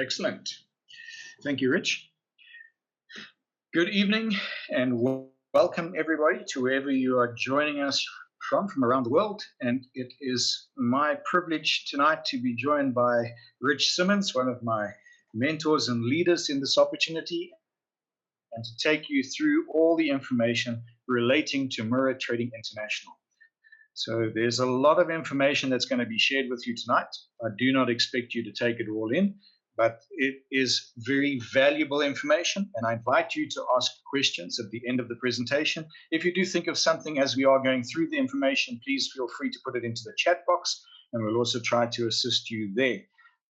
Excellent. Thank you, Rich. Good evening and welcome everybody to wherever you are joining us from around the world. And it is my privilege tonight to be joined by Rich Simmonds, one of my mentors and leaders in this opportunity, and to take you through all the information relating to Mirror Trading International. So there's a lot of information that's going to be shared with you tonight. I do not expect you to take it all in, but it is very valuable information, and I invite you to ask questions at the end of the presentation. If you do think of something as we are going through the information, please feel free to put it into the chat box, and we'll also try to assist you there.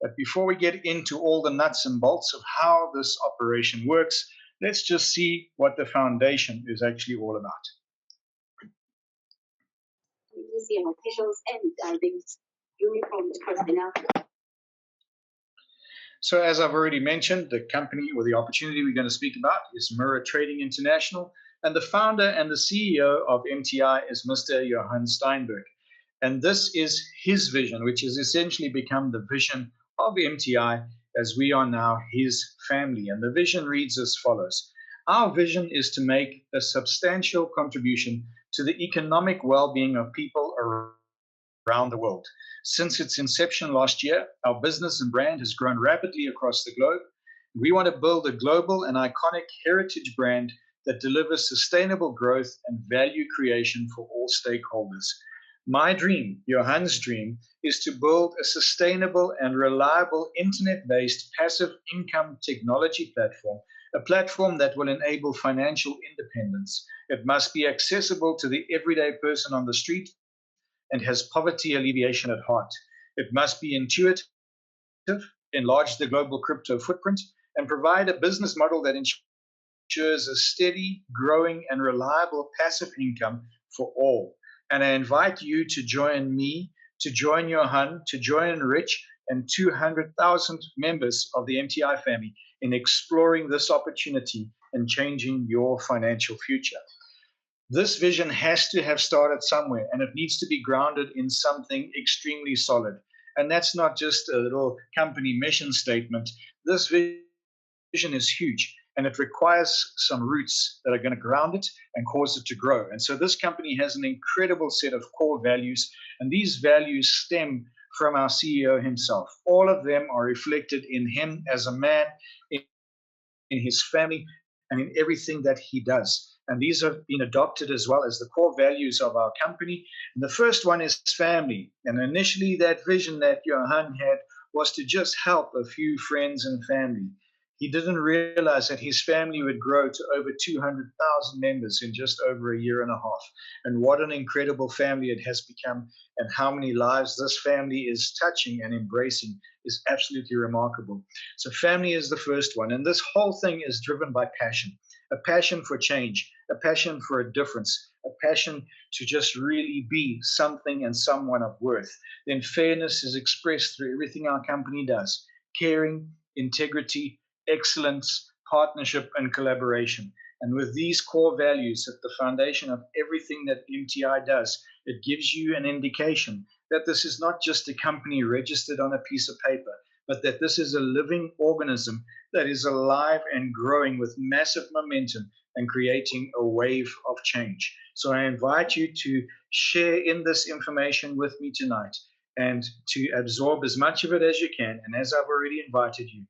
But before we get into all the nuts and bolts of how this operation works, let's just see what the foundation is actually all about. Museum officials and these uniformed personnel. So as I've already mentioned, the company or the opportunity we're going to speak about is Mirror Trading International, and the founder and the CEO of MTI is Mr. Johann Steinberg. And this is his vision, which has essentially become the vision of MTI as we are now his family. And the vision reads as follows. Our vision is to make a substantial contribution to the economic well-being of people around the world. Since its inception last year, our business and brand has grown rapidly across the globe. We want to build a global and iconic heritage brand that delivers sustainable growth and value creation for all stakeholders. My dream, Johann's dream, is to build a sustainable and reliable internet-based passive income technology platform, a platform that will enable financial independence. It must be accessible to the everyday person on the street and has poverty alleviation at heart. It must be intuitive, enlarge the global crypto footprint, and provide a business model that ensures a steady, growing, and reliable passive income for all. And I invite you to join me, to join Johann, to join Rich, and 200,000 members of the MTI family in exploring this opportunity and changing your financial future. This vision has to have started somewhere, and it needs to be grounded in something extremely solid. And that's not just a little company mission statement. This vision is huge, and it requires some roots that are going to ground it and cause it to grow. And so this company has an incredible set of core values, and these values stem from our CEO himself. All of them are reflected in him as a man, in his family, and in everything that he does. And these have been adopted as well as the core values of our company. And the first one is family. And initially that vision that Johann had was to just help a few friends and family. He didn't realize that his family would grow to over 200,000 members in just over a year and a half. And what an incredible family it has become, and how many lives this family is touching and embracing is absolutely remarkable. So family is the first one. And this whole thing is driven by passion, a passion for change, a passion for a difference, a passion to just really be something and someone of worth. Then fairness is expressed through everything our company does: caring, integrity, excellence, partnership, and collaboration. And with these core values at the foundation of everything that MTI does, it gives you an indication that this is not just a company registered on a piece of paper, but that this is a living organism that is alive and growing with massive momentum and creating a wave of change. So I invite you to share in this information with me tonight and to absorb as much of it as you can. And as I've already invited you,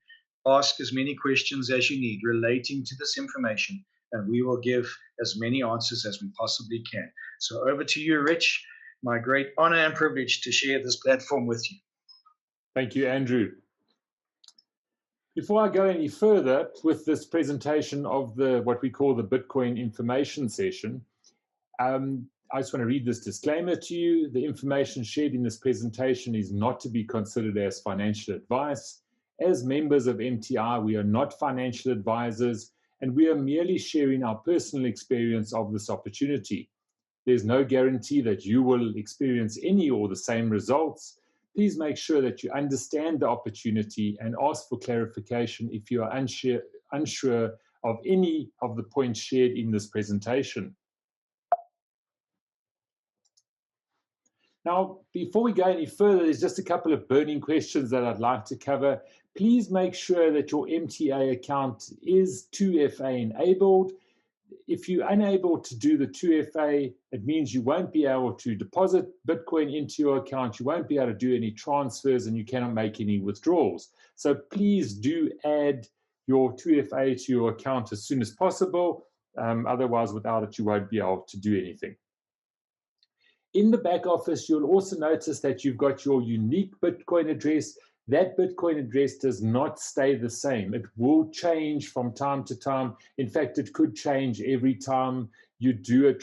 ask as many questions as you need relating to this information, and we will give as many answers as we possibly can. So over to you, Rich. My great honor and privilege to share this platform with you. Thank you, Andrew. Before I go any further with this presentation of what we call the Bitcoin information session, I just want to read this disclaimer to you. The information shared in this presentation is not to be considered as financial advice. As members of MTI, we are not financial advisors, and we are merely sharing our personal experience of this opportunity. There's no guarantee that you will experience any or the same results. Please make sure that you understand the opportunity and ask for clarification if you are unsure of any of the points shared in this presentation. Now, before we go any further, there's just a couple of burning questions that I'd like to cover. Please make sure that your MTA account is 2FA enabled. If you're unable to do the 2FA, it means you won't be able to deposit Bitcoin into your account, you won't be able to do any transfers, and you cannot make any withdrawals. So please do add your 2FA to your account as soon as possible. Otherwise, without it, you won't be able to do anything. In the back office, you'll also notice that you've got your unique Bitcoin address. That Bitcoin address does not stay the same. It will change from time to time. In fact, it could change every time you do a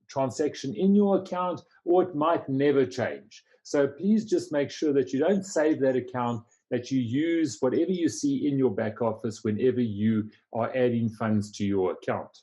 transaction in your account, or it might never change. So please just make sure that you don't save that account, that you use whatever you see in your back office whenever you are adding funds to your account.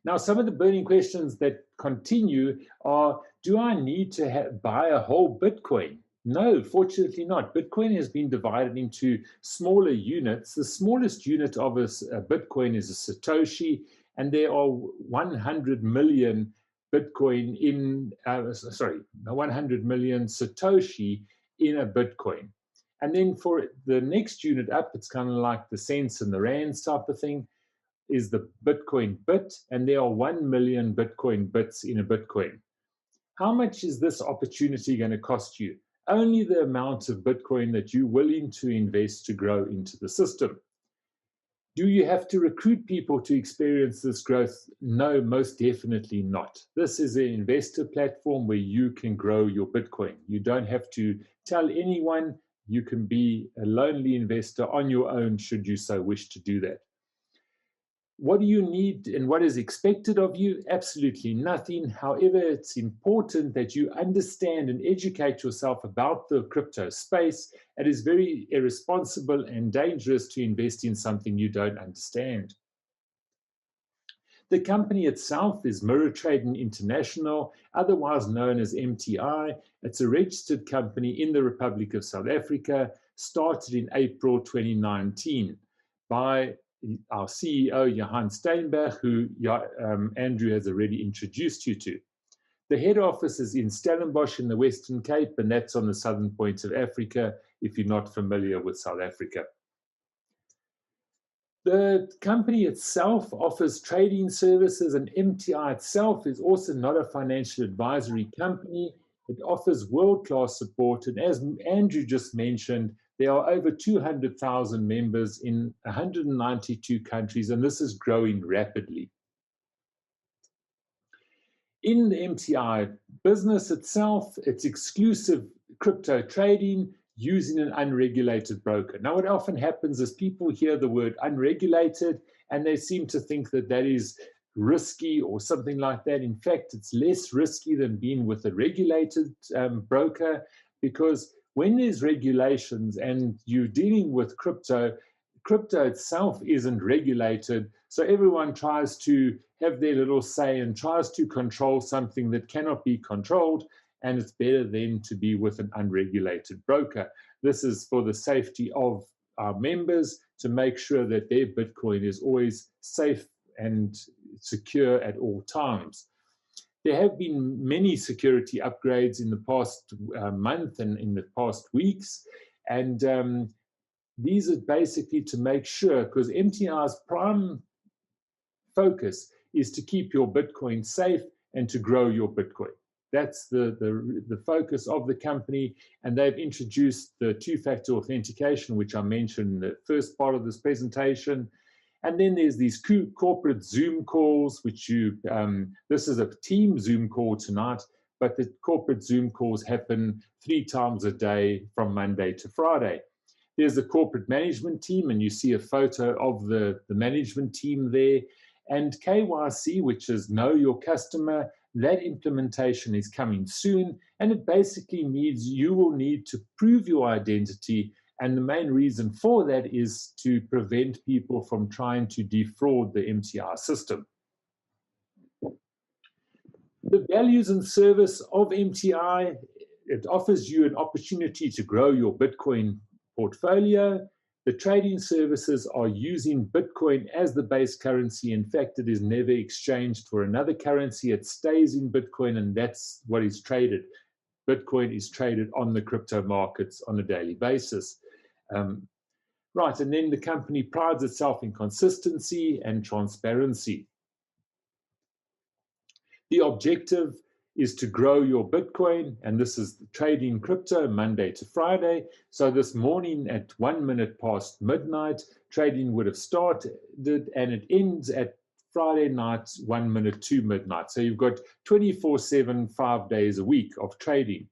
Now, some of the burning questions that continue are, do I need to buy a whole Bitcoin? No, fortunately not. Bitcoin has been divided into smaller units. The smallest unit of a Bitcoin is a Satoshi, and there are 100 million Bitcoin in, 100 million Satoshi in a Bitcoin. And then for the next unit up, it's kind of like the cents and the rands type of thing, is the Bitcoin bit, and there are 1 million Bitcoin bits in a Bitcoin. How much is this opportunity going to cost you? Only the amount of Bitcoin that you're willing to invest to grow into the system. Do you have to recruit people to experience this growth? No, most definitely not. This is an investor platform where you can grow your Bitcoin. You don't have to tell anyone. You can be a lonely investor on your own should you so wish to do that. What do you need and what is expected of you? Absolutely nothing. However, it's important that you understand and educate yourself about the crypto space. It is very irresponsible and dangerous to invest in something you don't understand. The company itself is Mirror Trading International, otherwise known as MTI. It's a registered company in the Republic of South Africa, started in April 2019 by our CEO, Johan Steinberg, who Andrew has already introduced you to. The head office is in Stellenbosch in the Western Cape, and that's on the southern point of Africa, if you're not familiar with South Africa. The company itself offers trading services, and MTI itself is also not a financial advisory company. It offers world-class support, and as Andrew just mentioned, there are over 200,000 members in 192 countries, and this is growing rapidly. In the MTI business itself, it's exclusive crypto trading using an unregulated broker. Now, what often happens is people hear the word unregulated, and they seem to think that that is risky or something like that. In fact, it's less risky than being with a regulated broker, because when there's regulations and you're dealing with crypto, crypto itself isn't regulated. So everyone tries to have their little say and tries to control something that cannot be controlled. And it's better then to be with an unregulated broker. This is for the safety of our members, to make sure that their Bitcoin is always safe and secure at all times. There have been many security upgrades in the past month and in the past weeks, and these are basically to make sure, because MTI's prime focus is to keep your Bitcoin safe and to grow your Bitcoin. That's the focus of the company, and they've introduced the two-factor authentication, which I mentioned in the first part of this presentation. And then there's these corporate Zoom calls, which this is a team Zoom call tonight, but the corporate Zoom calls happen 3 times a day from Monday to Friday. There's the corporate management team, and you see a photo of the management team there. And KYC, which is Know Your Customer, that implementation is coming soon, and it basically means you will need to prove your identity, and the main reason for that is to prevent people from trying to defraud the MTI system. The values and service of MTI, it offers you an opportunity to grow your Bitcoin portfolio. The trading services are using Bitcoin as the base currency. In fact, it is never exchanged for another currency. It stays in Bitcoin, and that's what is traded. Bitcoin is traded on the crypto markets on a daily basis. Right, and then the company prides itself in consistency and transparency. The objective is to grow your Bitcoin, and this is trading crypto Monday to Friday. So this morning at 1 minute past midnight, trading would have started, and it ends at Friday night, 1 minute to midnight. So you've got 24/7, 5 days a week of trading.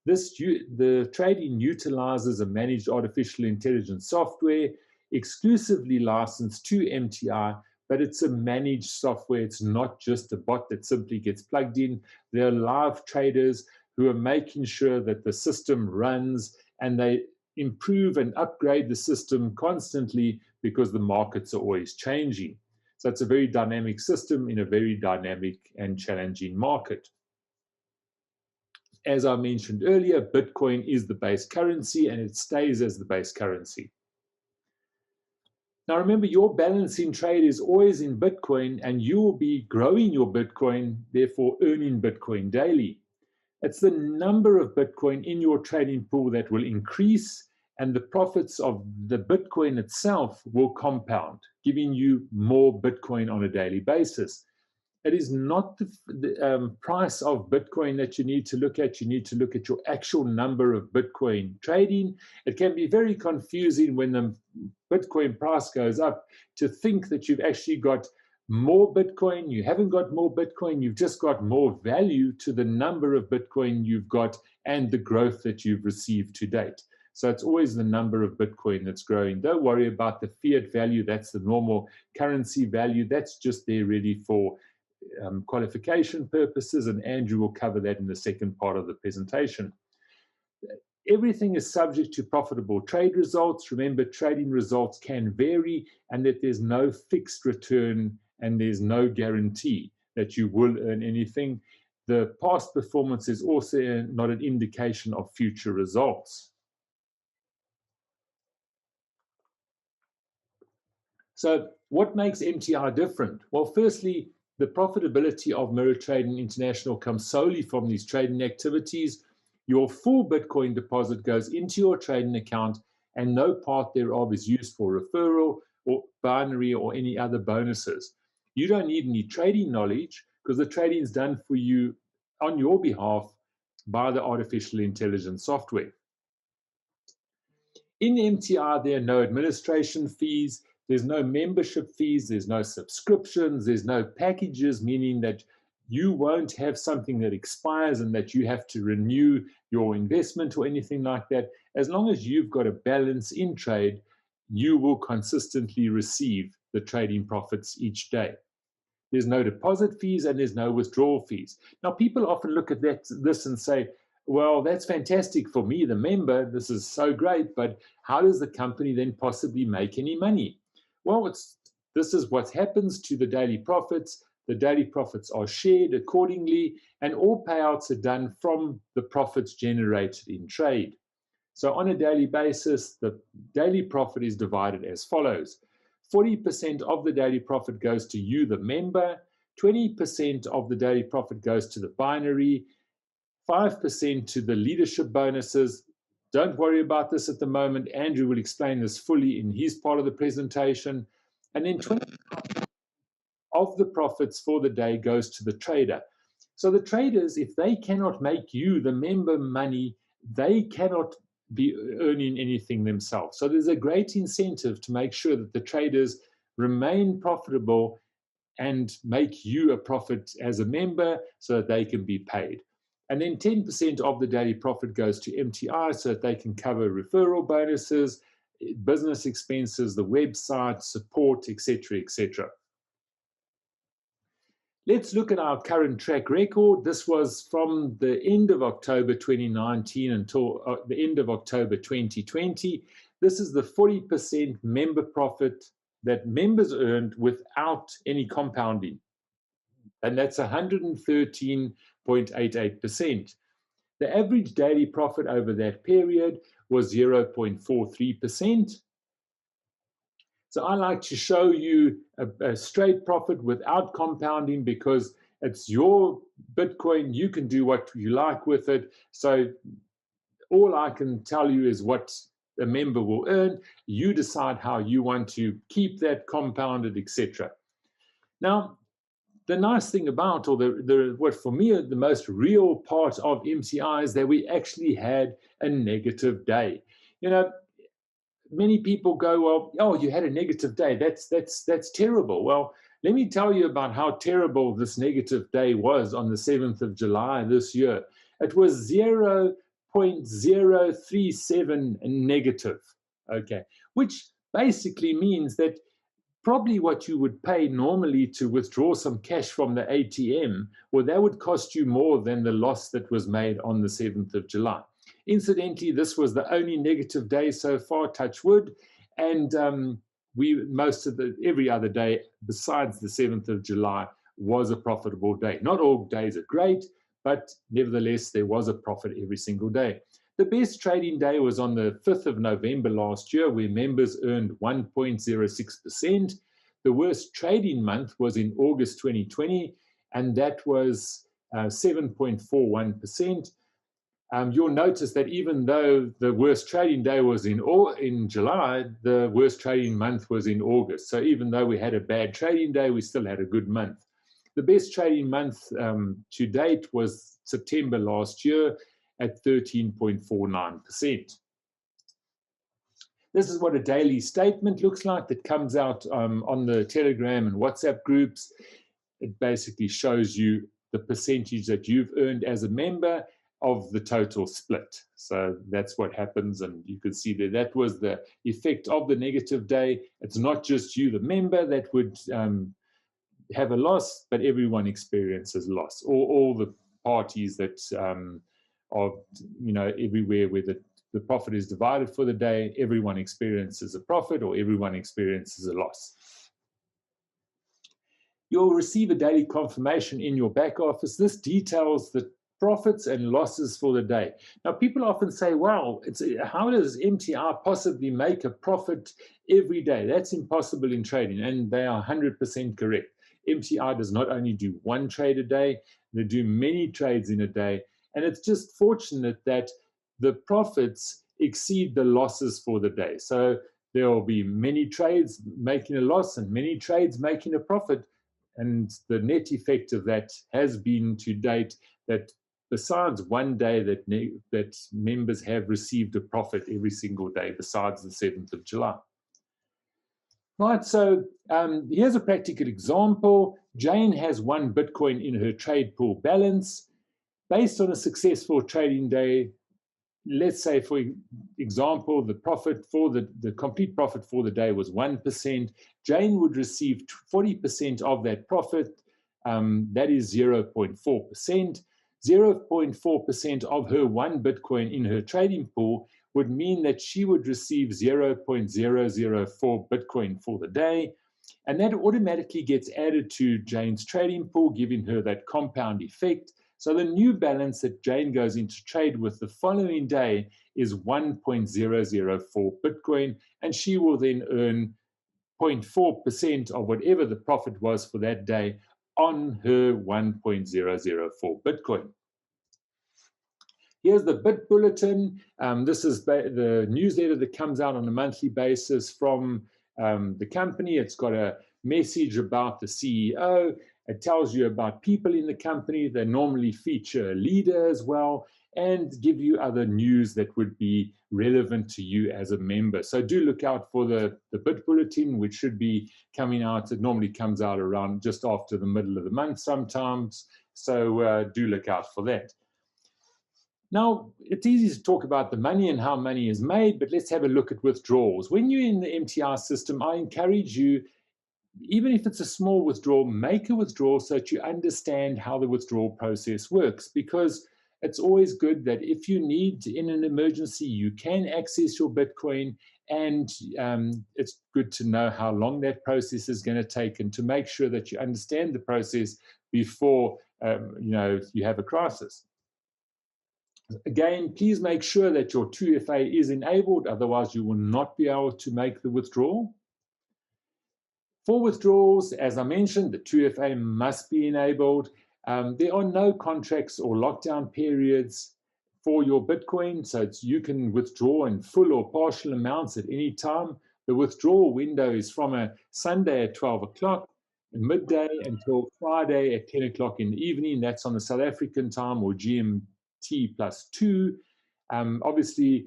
The trading utilizes a managed artificial intelligence software exclusively licensed to MTI, but it's a managed software. It's not just a bot that simply gets plugged in. There are live traders who are making sure that the system runs, and they improve and upgrade the system constantly because the markets are always changing. So it's a very dynamic system in a very dynamic and challenging market. As I mentioned earlier, Bitcoin is the base currency, and it stays as the base currency. Now remember, your balance in trade is always in Bitcoin, and you will be growing your Bitcoin, therefore earning Bitcoin daily. It's the number of Bitcoin in your trading pool that will increase, and the profits of the Bitcoin itself will compound, giving you more Bitcoin on a daily basis. It is not the price of Bitcoin that you need to look at. You need to look at your actual number of Bitcoin trading. It can be very confusing when the Bitcoin price goes up to think that you've actually got more Bitcoin. You haven't got more Bitcoin. You've just got more value to the number of Bitcoin you've got and the growth that you've received to date. So it's always the number of Bitcoin that's growing. Don't worry about the fiat value. That's the normal currency value. That's just there really for qualification purposes, and Andrew will cover that in the second part of the presentation. Everything is subject to profitable trade results. Remember, trading results can vary, and that there's no fixed return and there's no guarantee that you will earn anything. The past performance is also not an indication of future results. So what makes MTI different? Well, firstly, the profitability of Mirror Trading International comes solely from these trading activities. Your full Bitcoin deposit goes into your trading account, and no part thereof is used for referral or binary or any other bonuses. You don't need any trading knowledge because the trading is done for you on your behalf by the artificial intelligence software. In MTI, there are no administration fees. There's no membership fees, there's no subscriptions, there's no packages, meaning that you won't have something that expires and that you have to renew your investment or anything like that. As long as you've got a balance in trade, you will consistently receive the trading profits each day. There's no deposit fees and there's no withdrawal fees. Now, people often look at this and say, well, that's fantastic for me, the member, this is so great, but how does the company then possibly make any money? Well, this is what happens to the daily profits. The daily profits are shared accordingly, and all payouts are done from the profits generated in trade. So on a daily basis, the daily profit is divided as follows. 40% of the daily profit goes to you, the member. 20% of the daily profit goes to the binary. 5% to the leadership bonuses. Don't worry about this at the moment. Andrew will explain this fully in his part of the presentation. And then 20% of the profits for the day goes to the trader. So the traders, if they cannot make you, the member, money, they cannot be earning anything themselves. So there's a great incentive to make sure that the traders remain profitable and make you a profit as a member so that they can be paid. And then 10% of the daily profit goes to MTI so that they can cover referral bonuses, business expenses, the website, support, etc., etc. Let's look at our current track record. This was from the end of October 2019 until the end of October 2020. This is the 40% member profit that members earned without any compounding. And that's 113.88%. The average daily profit over that period was 0.43%. So I like to show you a straight profit without compounding because It's your Bitcoin. You can do what you like with it. So all I can tell you is what a member will earn. You decide how you want to keep that compounded, etc. Now, the nice thing about, or what for me the most real part of MCI is that we actually had a negative day. You know, many people go, well, oh, you had a negative day. That's terrible. Well, let me tell you about how terrible this negative day was on the 7th of July this year. It was 0.037 negative, okay, which basically means that probably what you would pay normally to withdraw some cash from the ATM, well, that would cost you more than the loss that was made on the 7th of July. Incidentally, this was the only negative day so far, touch wood, and every other day besides the 7th of July was a profitable day. Not all days are great, but nevertheless, there was a profit every single day. The best trading day was on the 5th of November last year, where members earned 1.06%. The worst trading month was in August 2020, and that was 7.41%. You'll notice that even though the worst trading day was in July, the worst trading month was in August. So even though we had a bad trading day, we still had a good month. The best trading month to date was September last year at 13.49%. This is what a daily statement looks like that comes out on the Telegram and WhatsApp groups. It basically shows you the percentage that you've earned as a member of the total split. So that's what happens, and you can see that was the effect of the negative day. It's not just you, the member, that would have a loss, but everyone experiences loss. All the parties that are, everywhere where the profit is divided for the day, everyone experiences a profit or everyone experiences a loss. You'll receive a daily confirmation in your back office. This details the profits and losses for the day. Now, people often say, wow, how does MTR possibly make a profit every day? That's impossible in trading, and they are 100% correct. MTR does not only do one trade a day, they do many trades in a day, and it's just fortunate that the profits exceed the losses for the day. So there will be many trades making a loss and many trades making a profit, and the net effect of that has been to date that besides one day that members have received a profit every single day besides the 7th of July. Right, so here's a practical example. Jane has 1 Bitcoin in her trade pool balance. Based on a successful trading day, let's say, for example, the profit for the complete profit for the day was 1%. Jane would receive 40% of that profit. That is 0.4%. 0.4% of her 1 Bitcoin in her trading pool would mean that she would receive 0.004 Bitcoin for the day. And that automatically gets added to Jane's trading pool, giving her that compound effect. So the new balance that Jane goes into trade with the following day is 1.004 Bitcoin, and she will then earn 0.4% of whatever the profit was for that day on her 1.004 Bitcoin. Here's the Bit Bulletin. This is the newsletter that comes out on a monthly basis from the company. It's got a message about the CEO. It tells you about people in the company. They normally feature a leader as well and give you other news that would be relevant to you as a member. So do look out for the Bit Bulletin, which should be coming out. It normally comes out around just after the middle of the month sometimes. So do look out for that. Now, it's easy to talk about the money and how money is made, but let's have a look at withdrawals. When you're in the MTR system, I encourage you, even if it's a small withdrawal, make a withdrawal so that you understand how the withdrawal process works, because it's always good that if you need in an emergency, you can access your Bitcoin, and it's good to know how long that process is going to take and to make sure that you understand the process before you have a crisis. Again, please make sure that your 2FA is enabled, otherwise you will not be able to make the withdrawal. For withdrawals, as I mentioned, the 2FA must be enabled. There are no contracts or lockdown periods for your Bitcoin, so you can withdraw in full or partial amounts at any time. The withdrawal window is from a Sunday at 12 o'clock, midday until Friday at 10 o'clock in the evening. That's on the South African time, or GMT +2. Obviously,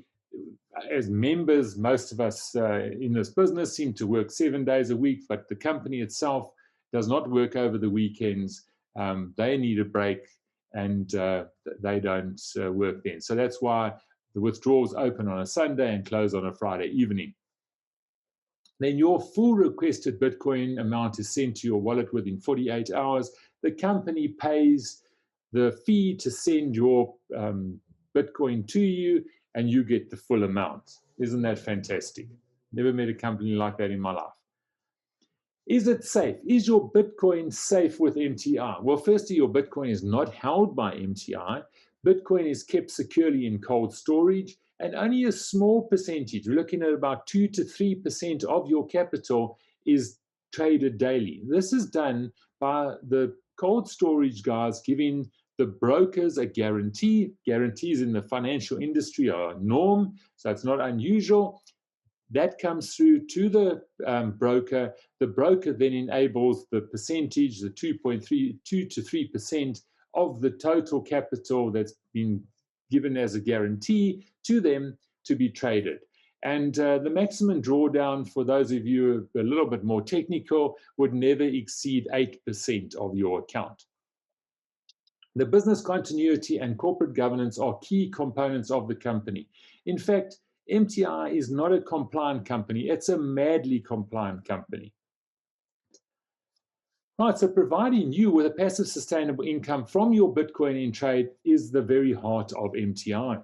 as members, most of us in this business seem to work 7 days a week, but the company itself does not work over the weekends. They need a break, and they don't work then. So that's why the withdrawals open on a Sunday and close on a Friday evening. Then your full requested Bitcoin amount is sent to your wallet within 48 hours. The company pays the fee to send your Bitcoin to you, and you get the full amount. Isn't that fantastic? Never met a company like that in my life. Is it safe? Is your Bitcoin safe with MTI? Well, firstly, your Bitcoin is not held by MTI. Bitcoin is kept securely in cold storage, and only a small percentage, we're looking at about 2 to 3% of your capital, is traded daily. This is done by the cold storage guys giving the brokers a guarantee. Guarantees in the financial industry are a norm, so it's not unusual. That comes through to the broker. The broker then enables the percentage, the 2 to 3% of the total capital that's been given as a guarantee to them to be traded. And the maximum drawdown, for those of you a little bit more technical, would never exceed 8% of your account. The business continuity and corporate governance are key components of the company. In fact, MTI is not a compliant company, it's a madly compliant company. Right, so providing you with a passive sustainable income from your Bitcoin in trade is the very heart of MTI.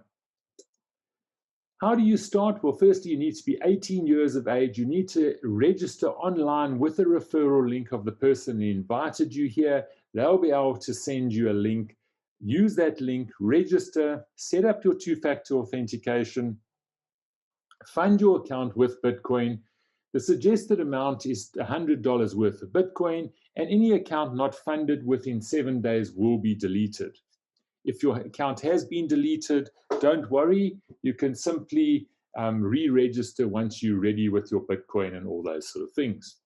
How do you start? Well, firstly, you need to be 18 years of age. You need to register online with a referral link of the person who invited you here. They'll be able to send you a link. Use that link, register, set up your two-factor authentication, fund your account with Bitcoin. The suggested amount is $100 worth of Bitcoin, and any account not funded within 7 days will be deleted. If your account has been deleted, don't worry. You can simply re-register once you're ready with your Bitcoin and all those sort of things.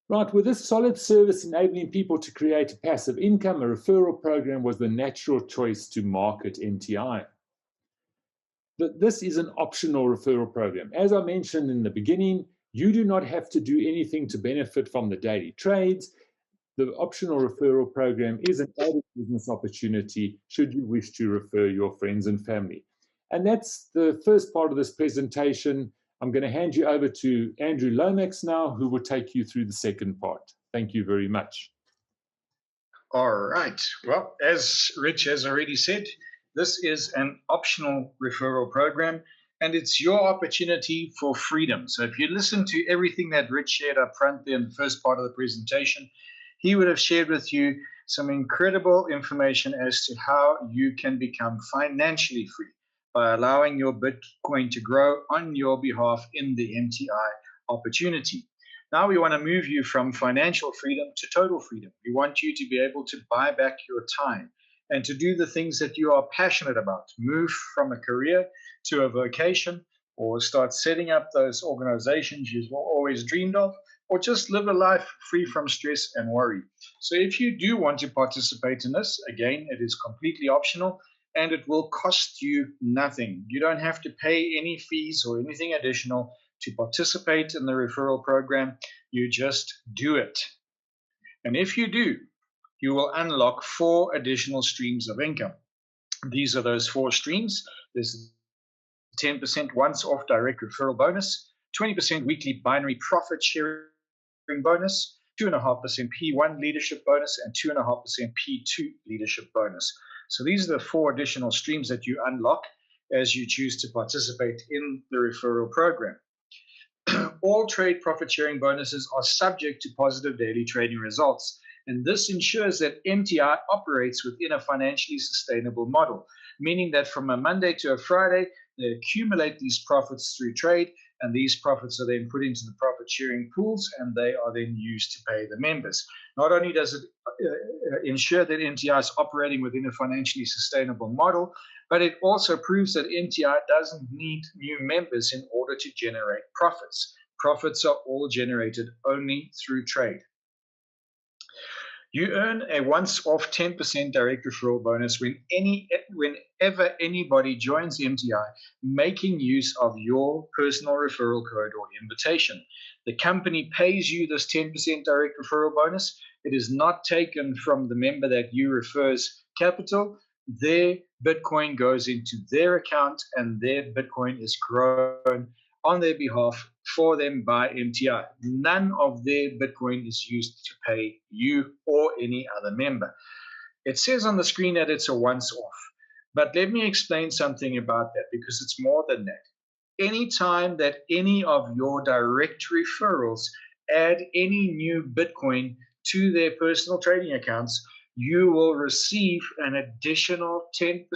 Right, with this solid service enabling people to create a passive income, a referral program was the natural choice to market MTI. This is an optional referral program. As I mentioned in the beginning, you do not have to do anything to benefit from the daily trades. The optional referral program is an added business opportunity should you wish to refer your friends and family. And that's the first part of this presentation. I'm going to hand you over to Andrew Lomax now, who will take you through the second part. Thank you very much. All right. Well, as Rich has already said, this is an optional referral program, and it's your opportunity for freedom. So if you listen to everything that Rich shared up front there in the first part of the presentation, he would have shared with you some incredible information as to how you can become financially free by allowing your Bitcoin to grow on your behalf in the MTI opportunity. Now we want to move you from financial freedom to total freedom. We want you to be able to buy back your time and to do the things that you are passionate about. Move from a career to a vocation, or start setting up those organizations you've always dreamed of, or just live a life free from stress and worry. So if you do want to participate in this, again, it is completely optional and it will cost you nothing. You don't have to pay any fees or anything additional to participate in the referral program. You just do it. And if you do, you will unlock 4 additional streams of income. These are those 4 streams. There's 10% once-off direct referral bonus, 20% weekly binary profit sharing bonus, 2.5% P1 leadership bonus, and 2.5% P2 leadership bonus. So these are the 4 additional streams that you unlock as you choose to participate in the referral program. All trade profit sharing bonuses are subject to positive daily trading results, and this ensures that MTI operates within a financially sustainable model, meaning that from a Monday to a Friday, they accumulate these profits through trade, and these profits are then put into the profit sharing pools, and they are then used to pay the members. Not only does it ensure that MTI is operating within a financially sustainable model, but it also proves that MTI doesn't need new members in order to generate profits. Profits are all generated only through trade. You earn a once-off 10% direct referral bonus whenever anybody joins MTI making use of your personal referral code or invitation. The company pays you this 10% direct referral bonus. It is not taken from the member that you refer's capital. Their Bitcoin goes into their account and their Bitcoin is grown on their behalf for them by MTI. None of their Bitcoin is used to pay you or any other member. It says on the screen that it's a once-off, but let me explain something about that because it's more than that. Anytime that any of your direct referrals add any new Bitcoin to their personal trading accounts, you will receive an additional 10%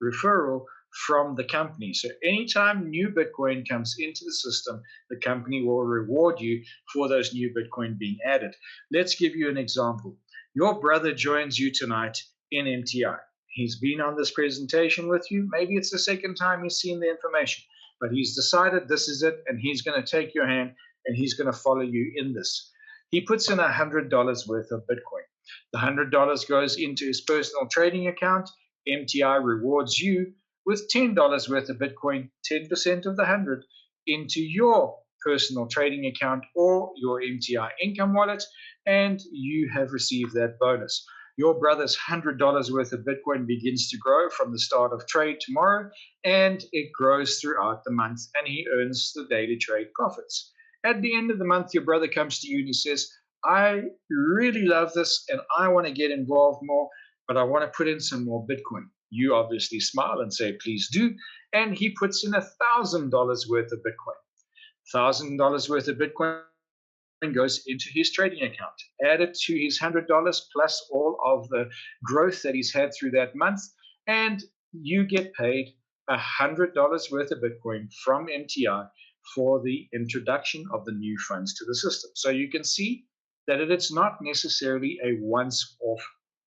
referral from the company. So anytime new Bitcoin comes into the system, the company will reward you for those new Bitcoin being added. Let's give you an example. Your brother joins you tonight in MTI. He's been on this presentation with you. Maybe it's the second time he's seen the information, but he's decided this is it, and he's going to take your hand and he's going to follow you in this. He puts in $100 worth of Bitcoin. The $100 goes into his personal trading account. MTI rewards you with $10 worth of Bitcoin, 10% of the 100, into your personal trading account or your MTI income wallet, and you have received that bonus. Your brother's $100 worth of Bitcoin begins to grow from the start of trade tomorrow, and it grows throughout the month, and he earns the daily trade profits. At the end of the month, your brother comes to you and he says, I really love this and I want to get involved more, but I want to put in some more Bitcoin. You obviously smile and say, please do. And he puts in $1,000 worth of Bitcoin. $1,000 worth of Bitcoin goes into his trading account. Add it to his $100 plus all of the growth that he's had through that month, and you get paid $100 worth of Bitcoin from MTI for the introduction of the new funds to the system. So you can see that it's not necessarily a once-off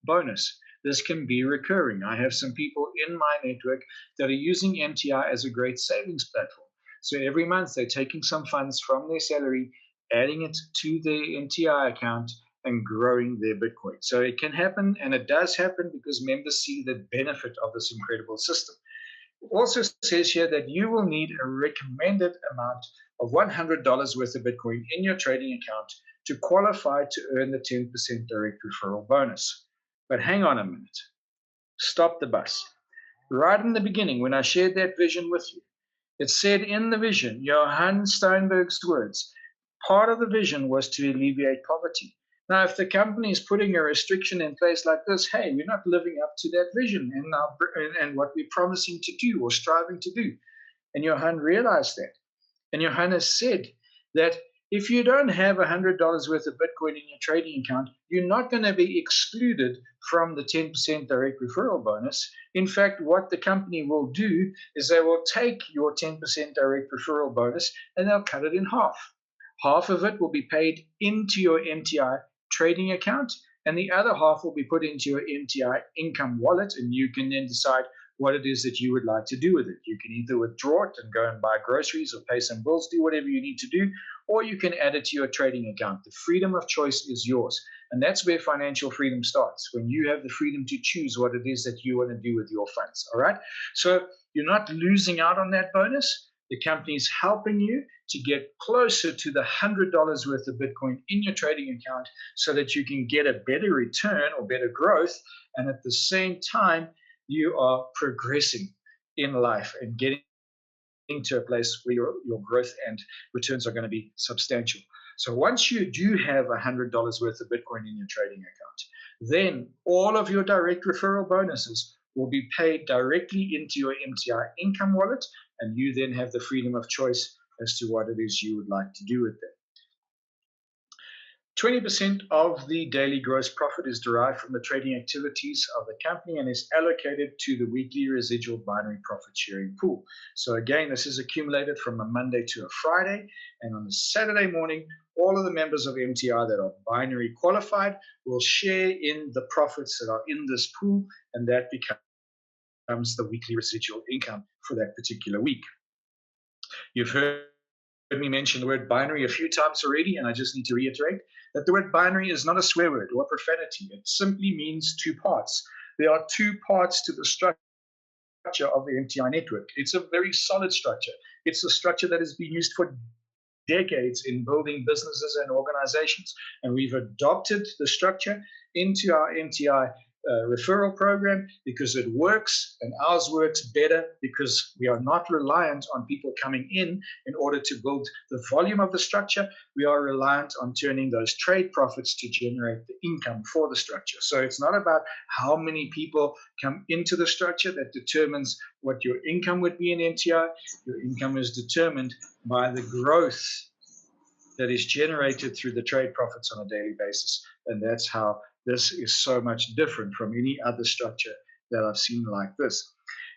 bonus. This can be recurring. I have some people in my network that are using MTI as a great savings platform. So every month they're taking some funds from their salary, adding it to their MTI account, and growing their Bitcoin. So it can happen, and it does happen because members see the benefit of this incredible system. It also says here that you will need a recommended amount of $100 worth of Bitcoin in your trading account to qualify to earn the 10% direct referral bonus. But hang on a minute. Stop the bus. Right in the beginning, when I shared that vision with you, it said in the vision, Johann Steinberg's words, part of the vision was to alleviate poverty. Now, if the company is putting a restriction in place like this, hey, we're not living up to that vision and what we're promising to do or striving to do. And Johann realized that. And Johann has said that if you don't have $100 worth of Bitcoin in your trading account, you're not going to be excluded from the 10% direct referral bonus. In fact, what the company will do is they will take your 10% direct referral bonus and they'll cut it in half. Half of it will be paid into your MTI trading account, and the other half will be put into your MTI income wallet, and you can then decide what it is that you would like to do with it. You can either withdraw it and go and buy groceries or pay some bills, do whatever you need to do, or you can add it to your trading account. The freedom of choice is yours, and that's where financial freedom starts, when you have the freedom to choose what it is that you want to do with your funds, all right? So you're not losing out on that bonus. The company's helping you to get closer to the $100 worth of Bitcoin in your trading account so that you can get a better return or better growth, and at the same time, you are progressing in life and getting to a place where your growth and returns are going to be substantial. So once you do have $100 worth of Bitcoin in your trading account, then all of your direct referral bonuses will be paid directly into your MTI income wallet, and you then have the freedom of choice as to what it is you would like to do with them. 20% of the daily gross profit is derived from the trading activities of the company and is allocated to the weekly residual binary profit sharing pool. So again, this is accumulated from a Monday to a Friday, and on a Saturday morning, all of the members of MTI that are binary qualified will share in the profits that are in this pool, and that becomes the weekly residual income for that particular week. You've heard me mention the word binary a few times already, and I just need to reiterate that the word binary is not a swear word or a profanity. It simply means two parts. There are two parts to the structure of the MTI network. It's a very solid structure. It's a structure that has been used for decades in building businesses and organizations. And we've adopted the structure into our MTI referral program because it works, and ours works better because we are not reliant on people coming in order to build the volume of the structure. We are reliant on turning those trade profits to generate the income for the structure. So it's not about how many people come into the structure that determines what your income would be in MTI. Your income is determined by the growth that is generated through the trade profits on a daily basis. And that's how this is so much different from any other structure that I've seen like this.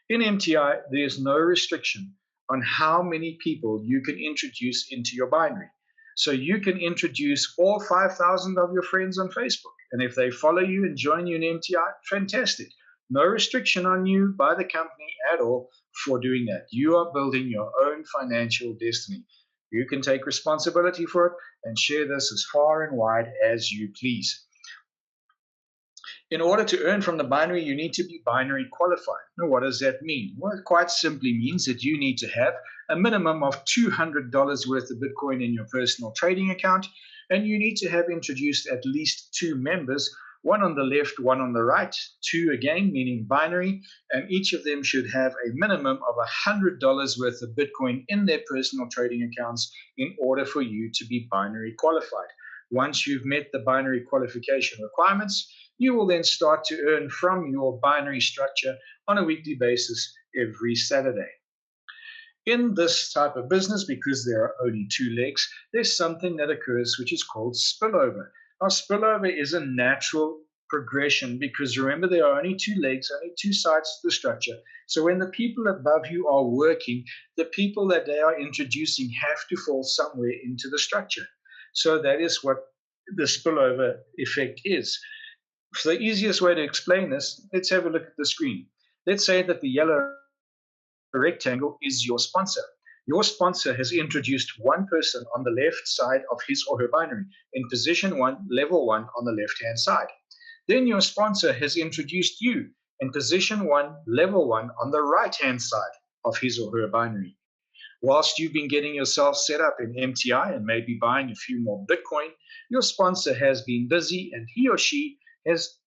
In MTI, there's no restriction on how many people you can introduce into your binary. So you can introduce all 5,000 of your friends on Facebook. And if they follow you and join you in MTI, fantastic. No restriction on you by the company at all for doing that. You are building your own financial destiny. You can take responsibility for it and share this as far and wide as you please. In order to earn from the binary, you need to be binary qualified. Now, what does that mean? Well, it quite simply means that you need to have a minimum of $200 worth of Bitcoin in your personal trading account, and you need to have introduced at least 2 members, one on the left, one on the right, 2 again, meaning binary, and each of them should have a minimum of $100 worth of Bitcoin in their personal trading accounts in order for you to be binary qualified. Once you've met the binary qualification requirements, you will then start to earn from your binary structure on a weekly basis every Saturday. In this type of business, because there are only 2 legs, there's something that occurs which is called spillover. Now, spillover is a natural progression because remember, there are only 2 legs, only 2 sides to the structure. So when the people above you are working, the people that they are introducing have to fall somewhere into the structure. So that is what the spillover effect is. So the easiest way to explain this, let's have a look at the screen. Let's say that the yellow rectangle is your sponsor. Your sponsor has introduced one person on the left side of his or her binary in position 1, level 1 on the left-hand side. Then your sponsor has introduced you in position 1, level 1 on the right-hand side of his or her binary. Whilst you've been getting yourself set up in MTI and maybe buying a few more Bitcoin, your sponsor has been busy and he or she has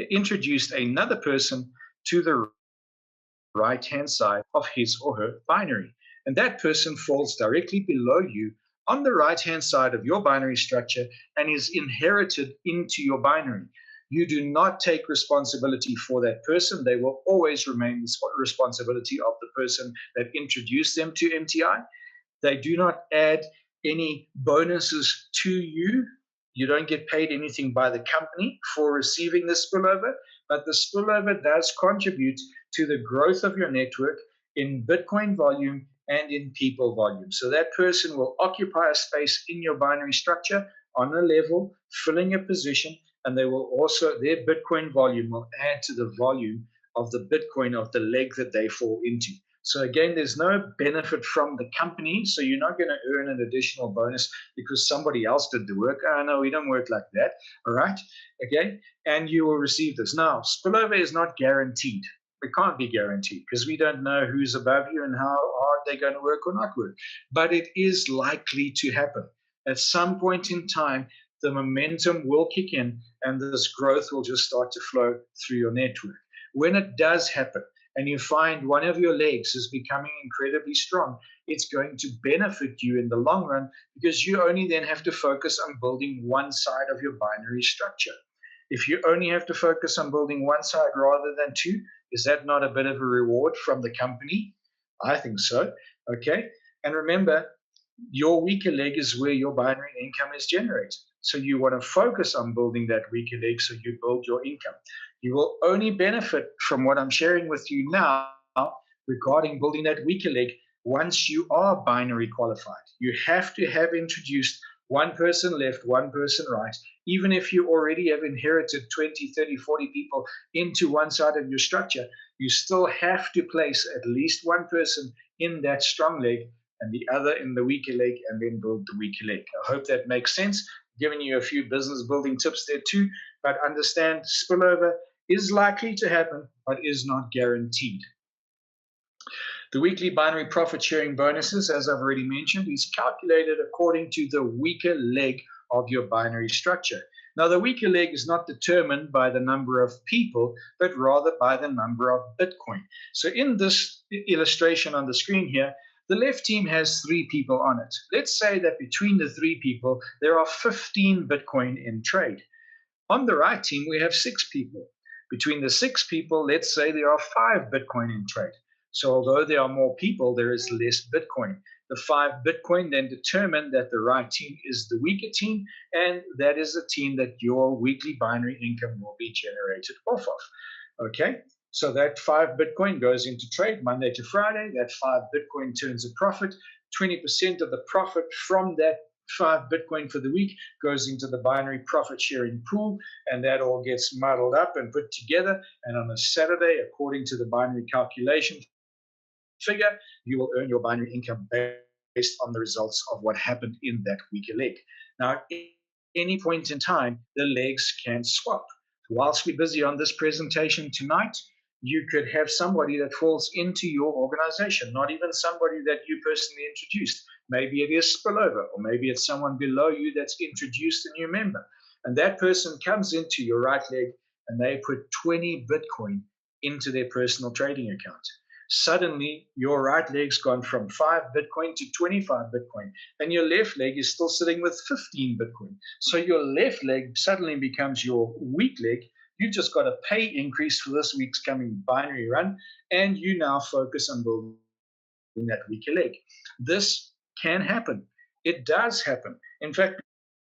introduced another person to the right-hand side of his or her binary. And that person falls directly below you on the right-hand side of your binary structure and is inherited into your binary. You do not take responsibility for that person. They will always remain the responsibility of the person that introduced them to MTI. They do not add any bonuses to you. You don't get paid anything by the company for receiving the spillover, but the spillover does contribute to the growth of your network in Bitcoin volume and in people volume. So that person will occupy a space in your binary structure on a level, filling a position, and they will also, their Bitcoin volume will add to the volume of the Bitcoin of the leg that they fall into. So again, there's no benefit from the company, so you're not going to earn an additional bonus because somebody else did the work. Oh, no, we don't work like that, all right? Okay, and you will receive this. Now, spillover is not guaranteed. It can't be guaranteed because we don't know who's above you and how hard they're going to work or not work. But it is likely to happen. At some point in time, the momentum will kick in and this growth will just start to flow through your network. When it does happen and you find one of your legs is becoming incredibly strong, it's going to benefit you in the long run because you only then have to focus on building one side of your binary structure. If you only have to focus on building one side rather than 2, is that not a bit of a reward from the company? I think so. Okay. And remember, your weaker leg is where your binary income is generated. So you want to focus on building that weaker leg so you build your income. You will only benefit from what I'm sharing with you now regarding building that weaker leg once you are binary qualified. You have to have introduced one person left, one person right. Even if you already have inherited 20, 30, 40 people into one side of your structure, you still have to place at least one person in that strong leg and the other in the weaker leg, and then build the weaker leg. I hope that makes sense. Giving you a few business building tips there too, but understand spillover is likely to happen, but is not guaranteed. The weekly binary profit sharing bonuses, as I've already mentioned, is calculated according to the weaker leg of your binary structure. Now, the weaker leg is not determined by the number of people, but rather by the number of Bitcoin. So in this illustration on the screen here, the left team has 3 people on it. Let's say that between the 3 people, there are 15 Bitcoin in trade. On the right team, we have 6 people. Between the 6 people, let's say there are 5 Bitcoin in trade. So although there are more people, there is less Bitcoin. The 5 Bitcoin then determine that the right team is the weaker team, and that is the team that your weekly binary income will be generated off of. Okay, so that 5 Bitcoin goes into trade Monday to Friday. That 5 Bitcoin turns a profit. 20% of the profit from that 5 Bitcoin for the week goes into the binary profit sharing pool, and that all gets muddled up and put together. And on a Saturday, according to the binary calculation figure, you will earn your binary income based on the results of what happened in that weaker leg. Now, at any point in time, the legs can swap. Whilst we're busy on this presentation tonight, you could have somebody that falls into your organization, not even somebody that you personally introduced. Maybe it is spillover, or maybe it's someone below you that's introduced a new member. And that person comes into your right leg and they put 20 Bitcoin into their personal trading account. Suddenly, your right leg's gone from 5 Bitcoin to 25 Bitcoin, and your left leg is still sitting with 15 Bitcoin. So your left leg suddenly becomes your weak leg. You just got a pay increase for this week's coming binary run, and you now focus on building that weaker leg. This can happen. It does happen. In fact,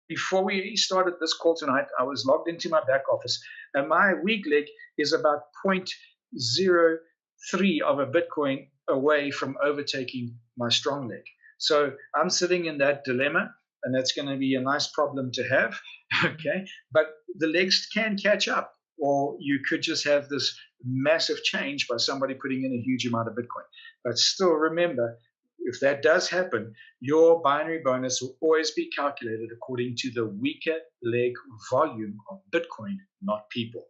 before we started this call tonight, I was logged into my back office, and my weak leg is about 0.03 of a Bitcoin away from overtaking my strong leg. So I'm sitting in that dilemma, and that's going to be a nice problem to have. Okay, but the legs can catch up, or you could just have this massive change by somebody putting in a huge amount of Bitcoin. But still remember, if that does happen, your binary bonus will always be calculated according to the weaker leg volume of Bitcoin, not people.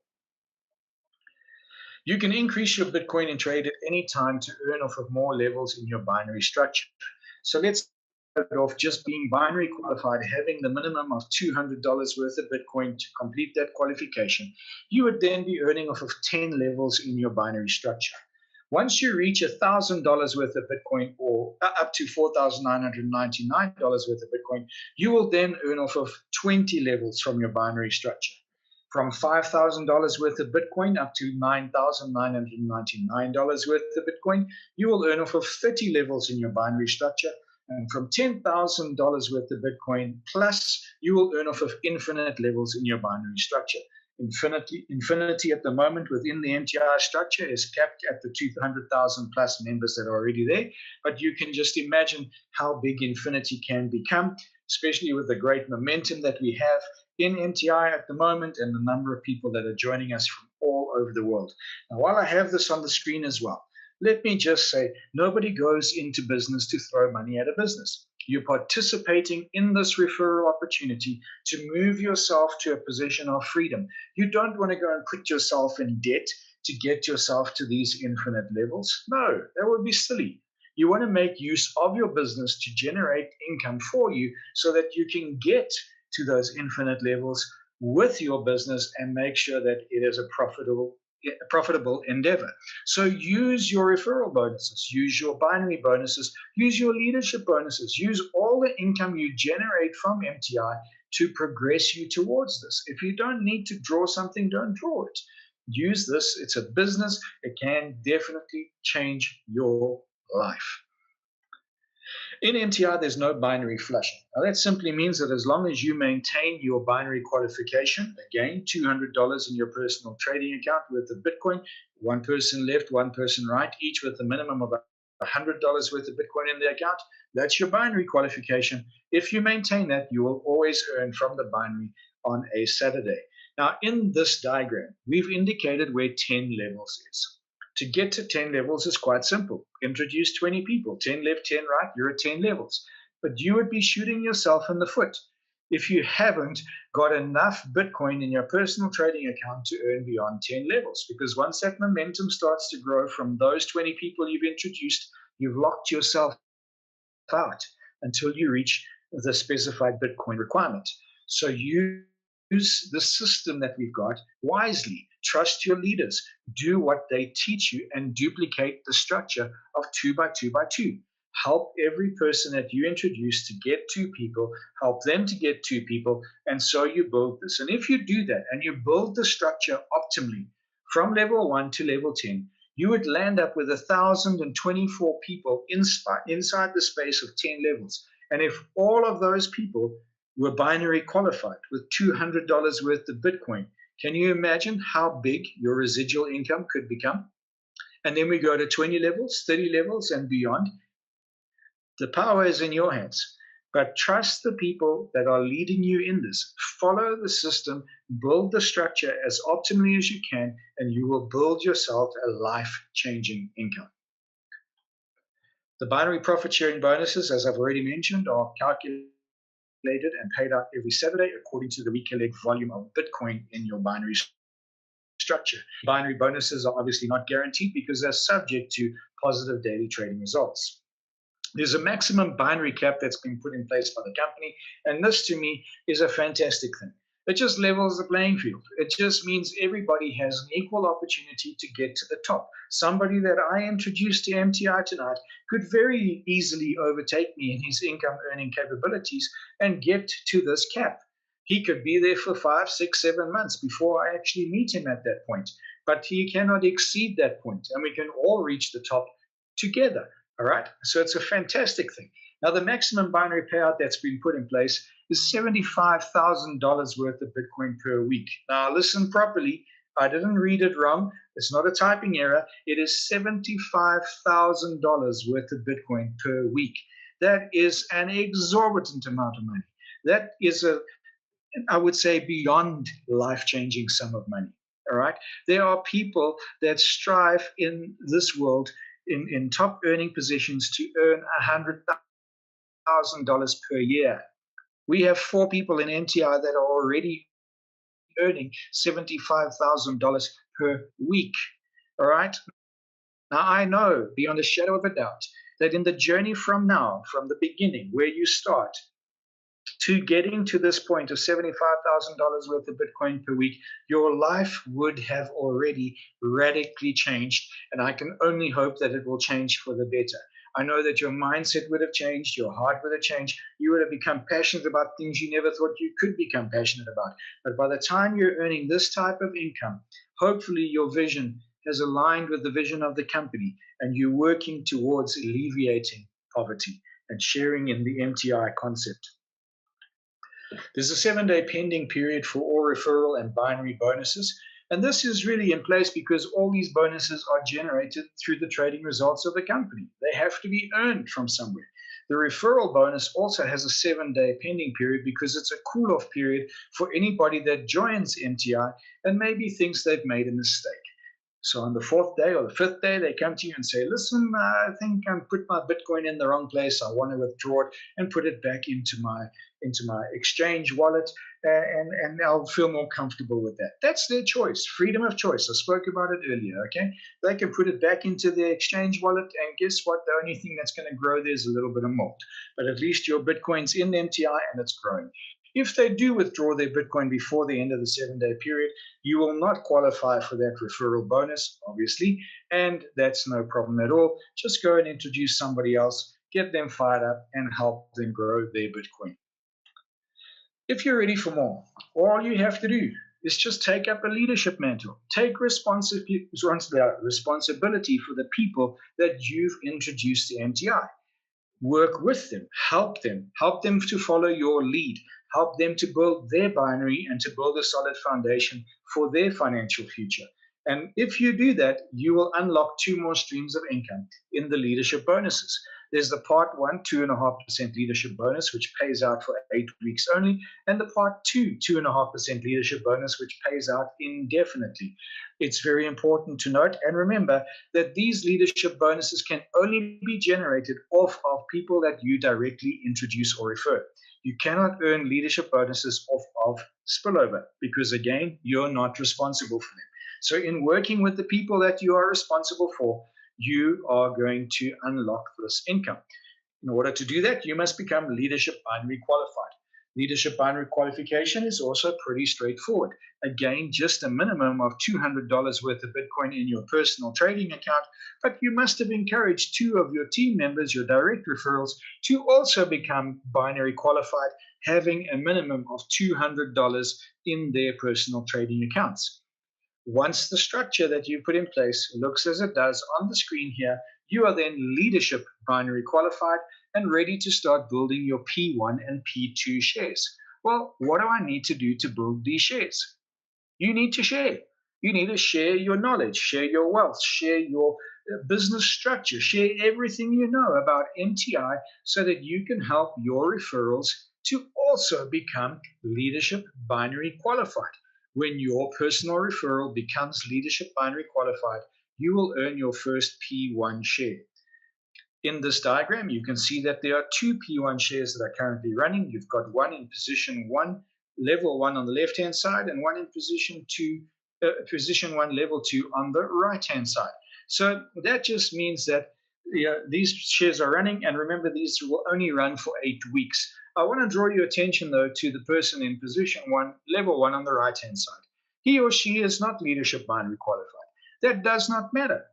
You can increase your Bitcoin in trade at any time to earn off of more levels in your binary structure. So let's start off just being binary qualified, having the minimum of $200 worth of Bitcoin to complete that qualification. You would then be earning off of 10 levels in your binary structure. Once you reach $1,000 worth of Bitcoin, or up to $4,999 worth of Bitcoin, you will then earn off of 20 levels from your binary structure. From $5,000 worth of Bitcoin up to $9,999 worth of Bitcoin, you will earn off of 30 levels in your binary structure. And from $10,000 worth of Bitcoin plus, you will earn off of infinite levels in your binary structure. Infinity at the moment within the MTI structure is capped at the 200,000 plus members that are already there. But you can just imagine how big infinity can become, especially with the great momentum that we have in MTI at the moment and the number of people that are joining us from all over the world. Now, while I have this on the screen as well, let me just say, nobody goes into business to throw money at a business. You're participating in this referral opportunity to move yourself to a position of freedom. You don't want to go and put yourself in debt to get yourself to these infinite levels. No, that would be silly. You want to make use of your business to generate income for you so that you can get to those infinite levels with your business and make sure that it is a profitable endeavor. So use your referral bonuses, use your binary bonuses, use your leadership bonuses, use all the income you generate from MTI to progress you towards this. If you don't need to draw something, don't draw it. Use this. It's a business. It can definitely change your life. In MTI, there's no binary flushing. Now, that simply means that as long as you maintain your binary qualification, again, $200 in your personal trading account worth of Bitcoin, one person left, one person right, each with a minimum of $100 worth of Bitcoin in their account, that's your binary qualification. If you maintain that, you will always earn from the binary on a Saturday. Now, in this diagram, we've indicated where 10 levels is. To get to 10 levels is quite simple. Introduce 20 people, 10 left, 10 right, you're at 10 levels. But you would be shooting yourself in the foot if you haven't got enough Bitcoin in your personal trading account to earn beyond 10 levels. Because once that momentum starts to grow from those 20 people you've introduced, you've locked yourself out until you reach the specified Bitcoin requirement. So use the system that we've got wisely. Trust your leaders. Do what they teach you and duplicate the structure of 2 by 2 by 2. Help every person that you introduce to get 2 people, help them to get 2 people, and so you build this. And if you do that and you build the structure optimally from level 1 to level 10, you would land up with 1,024 people inside the space of 10 levels. And if all of those people were binary qualified with $200 worth of Bitcoin, can you imagine how big your residual income could become? And then we go to 20 levels, 30 levels, and beyond. The power is in your hands. But trust the people that are leading you in this. Follow the system, build the structure as optimally as you can, and you will build yourself a life-changing income. The binary profit sharing bonuses, as I've already mentioned, are calculated and paid out every Saturday according to the week-elect volume of Bitcoin in your binary structure. Binary bonuses are obviously not guaranteed because they're subject to positive daily trading results. There's a maximum binary cap that's been put in place by the company, and this to me is a fantastic thing. It just levels the playing field. It just means everybody has an equal opportunity to get to the top. Somebody that I introduced to MTI tonight could very easily overtake me in his income earning capabilities and get to this cap. He could be there for 5, 6, 7 months before I actually meet him at that point. But he cannot exceed that point, and we can all reach the top together. All right, so it's a fantastic thing. Now, the maximum binary payout that's been put in place is $75,000 worth of Bitcoin per week. Now, listen properly. I didn't read it wrong. It's not a typing error. It is $75,000 worth of Bitcoin per week. That is an exorbitant amount of money. That is I would say, beyond life-changing sum of money. All right, there are people that strive in this world in top earning positions to earn $100,000 per year. We have 4 people in MTI that are already earning $75,000 per week. All right. Now, I know beyond a shadow of a doubt that in the journey from now, from the beginning, where you start, to getting to this point of $75,000 worth of Bitcoin per week, your life would have already radically changed. And I can only hope that it will change for the better. I know that your mindset would have changed, your heart would have changed. You would have become passionate about things you never thought you could become passionate about. But by the time you're earning this type of income, hopefully your vision has aligned with the vision of the company and you're working towards alleviating poverty and sharing in the MTI concept. There's a 7-day pending period for all referral and binary bonuses. And this is really in place because all these bonuses are generated through the trading results of the company. They have to be earned from somewhere. The referral bonus also has a 7-day pending period because it's a cool-off period for anybody that joins MTI and maybe thinks they've made a mistake. So on the 4th day or the 5th day, they come to you and say, listen, I think I put my Bitcoin in the wrong place. I want to withdraw it and put it back into my exchange wallet, and I'll feel more comfortable with that. That's their choice, freedom of choice. I spoke about it earlier, okay? They can put it back into their exchange wallet, and guess what? The only thing that's going to grow there is a little bit of mold. But at least your Bitcoin's in MTI and it's growing. If they do withdraw their Bitcoin before the end of the 7-day period, you will not qualify for that referral bonus, obviously, and that's no problem at all. Just go and introduce somebody else, get them fired up, and help them grow their Bitcoin. If you're ready for more, all you have to do is just take up a leadership mantle. Take responsibility for the people that you've introduced to MTI. work with them, help them to follow your lead, help them to build their binary and to build a solid foundation for their financial future. And if you do that, you will unlock 2 more streams of income in the leadership bonuses. There's the part 1, 2.5% leadership bonus, which pays out for 8 weeks only, and the part 2, 2.5% leadership bonus, which pays out indefinitely. It's very important to note and remember that these leadership bonuses can only be generated off of people that you directly introduce or refer. You cannot earn leadership bonuses off of spillover because, again, you're not responsible for them. So in working with the people that you are responsible for, you are going to unlock this income. In order to do that, you must become leadership binary qualified. Leadership binary qualification is also pretty straightforward. Again, just a minimum of $200 worth of Bitcoin in your personal trading account, but you must have encouraged 2 of your team members, your direct referrals, to also become binary qualified, having a minimum of $200 in their personal trading accounts. Once the structure that you put in place looks as it does on the screen here, you are then leadership binary qualified and ready to start building your P1 and P2 shares. Well, what do I need to do to build these shares? You need to share. You need to share your knowledge, share your wealth, share your business structure, share everything you know about MTI so that you can help your referrals to also become leadership binary qualified. When your personal referral becomes leadership binary qualified, you will earn your first P1 share. In this diagram, you can see that there are 2 P1 shares that are currently running. You've got one in position 1, level 1 on the left-hand side, and one in position 1, level 2 on the right-hand side. So that just means that these shares are running, and remember, these will only run for 8 weeks. I want to draw your attention, though, to the person in position 1, level 1 on the right-hand side. He or she is not leadership binary qualified. That does not matter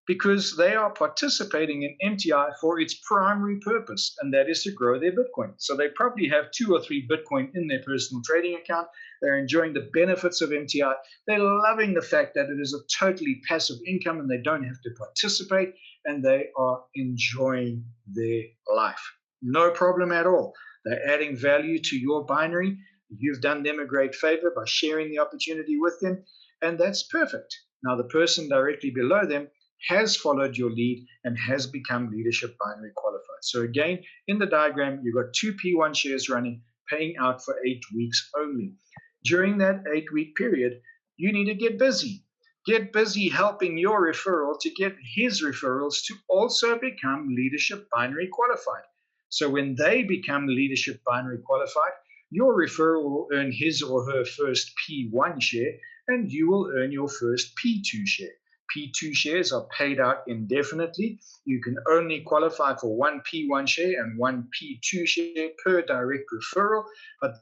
because they are participating in MTI for its primary purpose, and that is to grow their Bitcoin. So they probably have 2 or 3 Bitcoin in their personal trading account. They're enjoying the benefits of MTI. They're loving the fact that it is a totally passive income and they don't have to participate, and they are enjoying their life. No problem at all. They're adding value to your binary. You've done them a great favor by sharing the opportunity with them, and that's perfect. Now, the person directly below them has followed your lead and has become leadership binary qualified. So again, in the diagram, you've got 2 P1 shares running, paying out for 8 weeks only. During that 8-week period, you need to get busy. Get busy helping your referral to get his referrals to also become leadership binary qualified. So when they become leadership binary qualified, your referral will earn his or her first P1 share, and you will earn your first P2 share. P2 shares are paid out indefinitely. You can only qualify for 1 P1 share and 1 P2 share per direct referral, but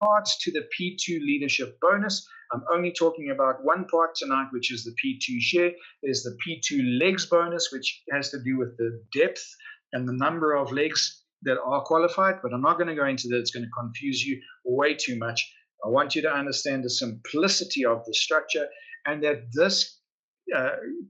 parts to the P2 leadership bonus. I'm only talking about one part tonight, which is the P2 share. There's the P2 legs bonus, which has to do with the depth and the number of legs that are qualified, but I'm not going to go into that. It's going to confuse you way too much. I want you to understand the simplicity of the structure and that this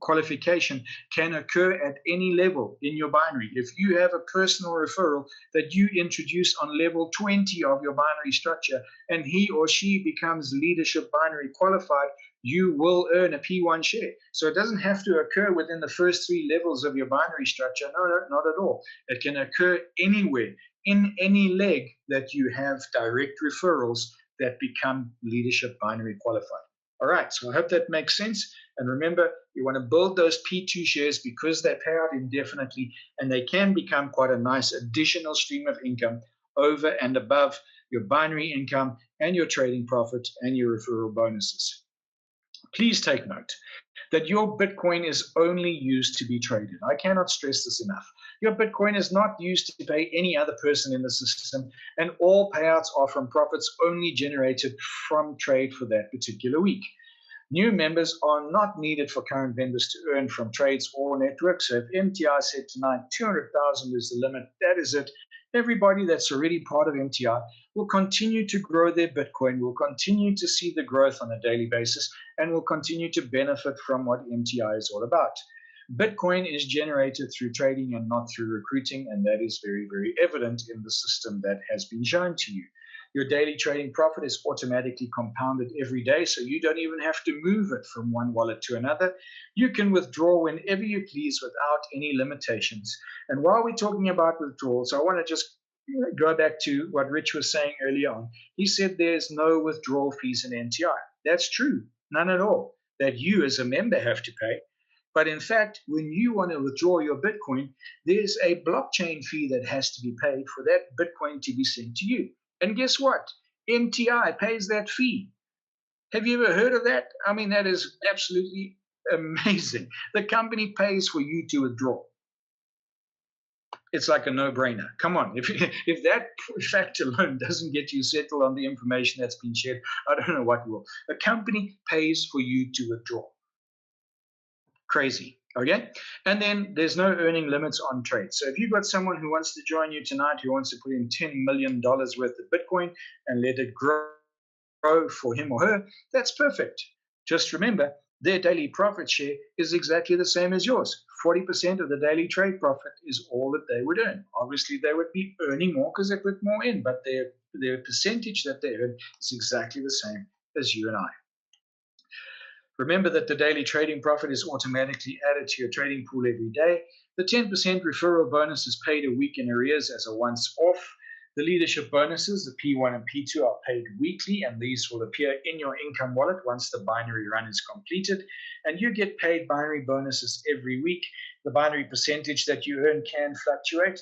qualification can occur at any level in your binary. If you have a personal referral that you introduce on level 20 of your binary structure and he or she becomes leadership binary qualified, you will earn a P1 share. So it doesn't have to occur within the first 3 levels of your binary structure. No, not at all. It can occur anywhere, in any leg that you have direct referrals that become leadership binary qualified. All right, so I hope that makes sense. And remember, you want to build those P2 shares because they pay out indefinitely and they can become quite a nice additional stream of income over and above your binary income and your trading profit and your referral bonuses. Please take note that your Bitcoin is only used to be traded. I cannot stress this enough. Your Bitcoin is not used to pay any other person in the system, and all payouts are from profits only generated from trade for that particular week. New members are not needed for current vendors to earn from trades or networks. So if MTI said tonight 200,000 is the limit, that is it. Everybody that's already part of MTI will continue to grow their Bitcoin, will continue to see the growth on a daily basis, and will continue to benefit from what MTI is all about. Bitcoin is generated through trading and not through recruiting, and that is very, very evident in the system that has been shown to you. Your daily trading profit is automatically compounded every day, so you don't even have to move it from one wallet to another. You can withdraw whenever you please without any limitations. And while we're talking about withdrawals, I want to just go back to what Rich was saying earlier on. He said there's no withdrawal fees in NTI. That's true, none at all, that you as a member have to pay. But in fact, when you want to withdraw your Bitcoin, there's a blockchain fee that has to be paid for that Bitcoin to be sent to you. And guess what? NTI pays that fee. Have you ever heard of that? I mean, that is absolutely amazing. The company pays for you to withdraw. It's like a no-brainer. Come on, if that fact alone doesn't get you settled on the information that's been shared, I don't know what will. The company pays for you to withdraw. Crazy, okay? And then there's no earning limits on trades. So if you've got someone who wants to join you tonight, who wants to put in $10 million worth of Bitcoin and let it grow for him or her, that's perfect. Just remember, their daily profit share is exactly the same as yours. 40% of the daily trade profit is all that they would earn. Obviously, they would be earning more because they put more in, but their percentage that they earn is exactly the same as you and I. Remember that the daily trading profit is automatically added to your trading pool every day. The 10% referral bonus is paid a week in arrears as a once-off. The leadership bonuses, the P1 and P2, are paid weekly, and these will appear in your income wallet once the binary run is completed. And you get paid binary bonuses every week. The binary percentage that you earn can fluctuate.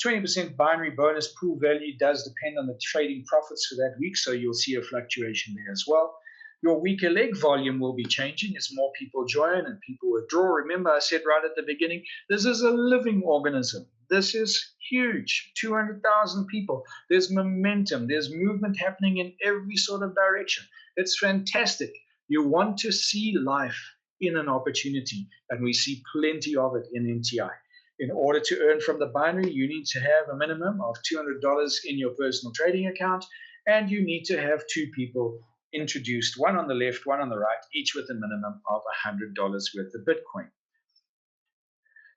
20% binary bonus pool value does depend on the trading profits for that week, so you'll see a fluctuation there as well. Your weaker leg volume will be changing as more people join and people withdraw. Remember, I said right at the beginning, this is a living organism. This is huge, 200,000 people. There's momentum. There's movement happening in every sort of direction. It's fantastic. You want to see life in an opportunity, and we see plenty of it in NTI. In order to earn from the binary, you need to have a minimum of $200 in your personal trading account, and you need to have two people introduced, one on the left, one on the right, each with a minimum of $100 worth of Bitcoin.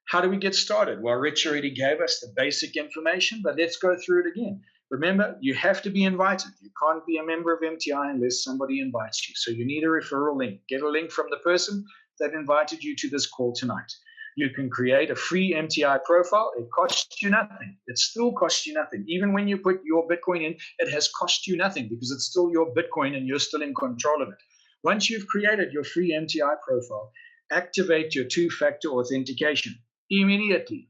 How do we get started? Well, Rich already gave us the basic information, but let's go through it again. Remember, you have to be invited. You can't be a member of MTI unless somebody invites you. So you need a referral link. Get a link from the person that invited you to this call tonight. You can create a free MTI profile. It costs you nothing. It still costs you nothing. Even when you put your Bitcoin in, it has cost you nothing because it's still your Bitcoin and you're still in control of it. Once you've created your free MTI profile, activate your two-factor authentication immediately.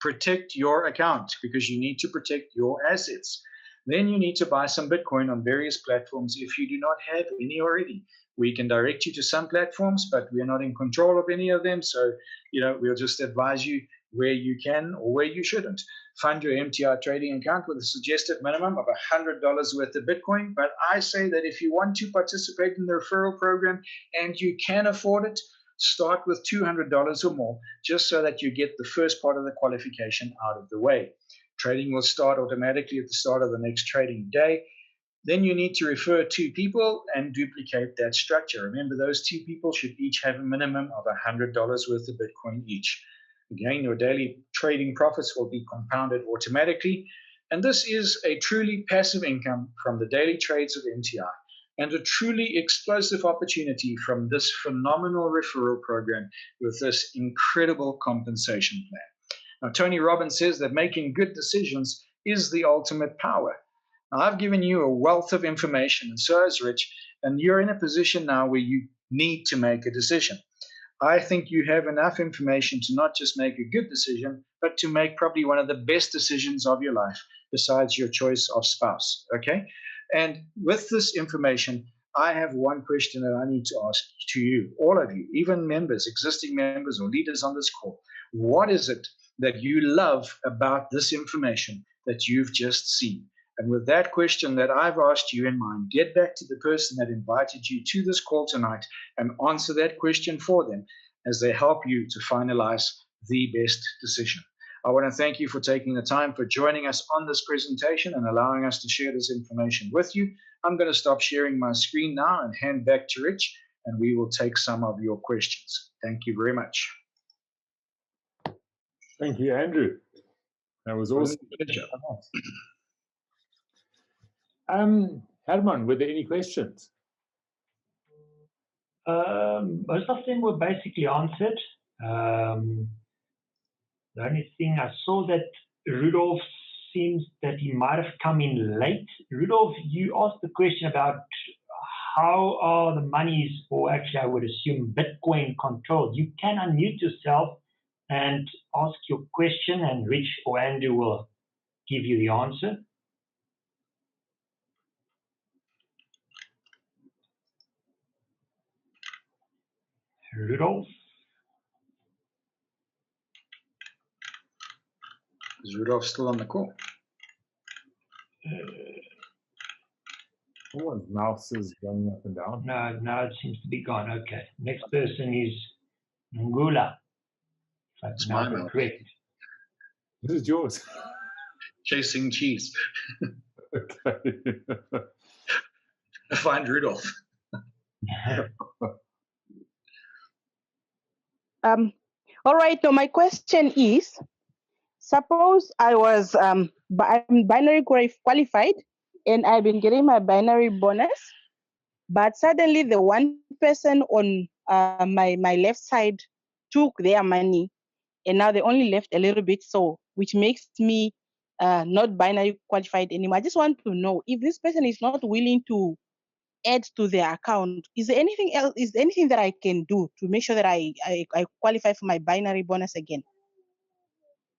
Protect your account because you need to protect your assets. Then you need to buy some Bitcoin on various platforms if you do not have any already. We can direct you to some platforms, but we're not in control of any of them. So, we'll just advise you where you can or where you shouldn't. Fund your MTI trading account with a suggested minimum of $100 worth of Bitcoin. But I say that if you want to participate in the referral program and you can afford it, start with $200 or more, just so that you get the first part of the qualification out of the way. Trading will start automatically at the start of the next trading day. Then you need to refer two people and duplicate that structure. Remember, those two people should each have a minimum of $100 worth of Bitcoin each. Again, your daily trading profits will be compounded automatically. And this is a truly passive income from the daily trades of MTI and a truly explosive opportunity from this phenomenal referral program with this incredible compensation plan. Now, Tony Robbins says that making good decisions is the ultimate power. Now, I've given you a wealth of information, and so has Rich, and you're in a position now where you need to make a decision. I think you have enough information to not just make a good decision, but to make probably one of the best decisions of your life, besides your choice of spouse, okay? And with this information, I have one question that I need to ask to you, all of you, even members, existing members or leaders on this call. What is it that you love about this information that you've just seen? And with that question that I've asked you in mind, get back to the person that invited you to this call tonight and answer that question for them as they help you to finalize the best decision. I want to thank you for taking the time for joining us on this presentation and allowing us to share this information with you. I'm going to stop sharing my screen now and hand back to Rich, and we will take some of your questions. Thank you very much. Thank you, Andrew. That was awesome. Pleasure. Herman, were there any questions? Most of them were basically answered. The only thing I saw that Rudolph seems that he might have come in late. Rudolph, you asked the question about how are the monies, or actually I would assume Bitcoin controlled. You can unmute yourself and ask your question, and Rich or Andrew will give you the answer. Rudolph? Is Rudolph still on the call? Someone's mouse is going up and down. No, now it seems to be gone. Okay. Next person is Ngula. It's my mouse. Correct. This is yours. Chasing cheese. Okay. Find Rudolph. All right. So my question is, suppose I was I'm binary qualified and I've been getting my binary bonus, but suddenly the one person on my left side took their money, and now they only left a little bit, so which makes me not binary qualified anymore. I just want to know if this person is not willing to add to their account, is there anything else? Is there anything that I can do to make sure that I qualify for my binary bonus again?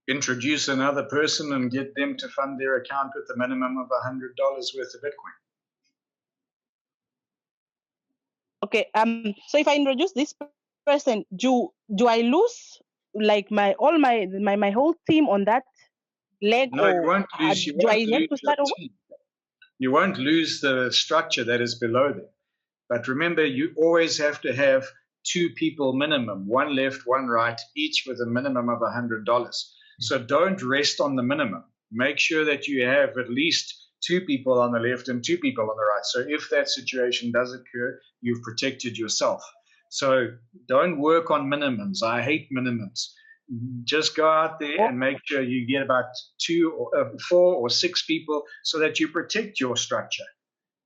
Introduce another person and get them to fund their account with a minimum of $100 worth of Bitcoin. Okay. So if I introduce this person, do I lose like my whole team on that leg? No, or you won't lose. do I have to start over? You won't lose the structure that is below them. But remember, you always have to have two people minimum, one left, one right, each with a minimum of $100. So don't rest on the minimum. Make sure that you have at least two people on the left and two people on the right. So if that situation does occur, you've protected yourself. So don't work on minimums. I hate minimums. Just go out there and make sure you get about 4 or 6 people so that you protect your structure.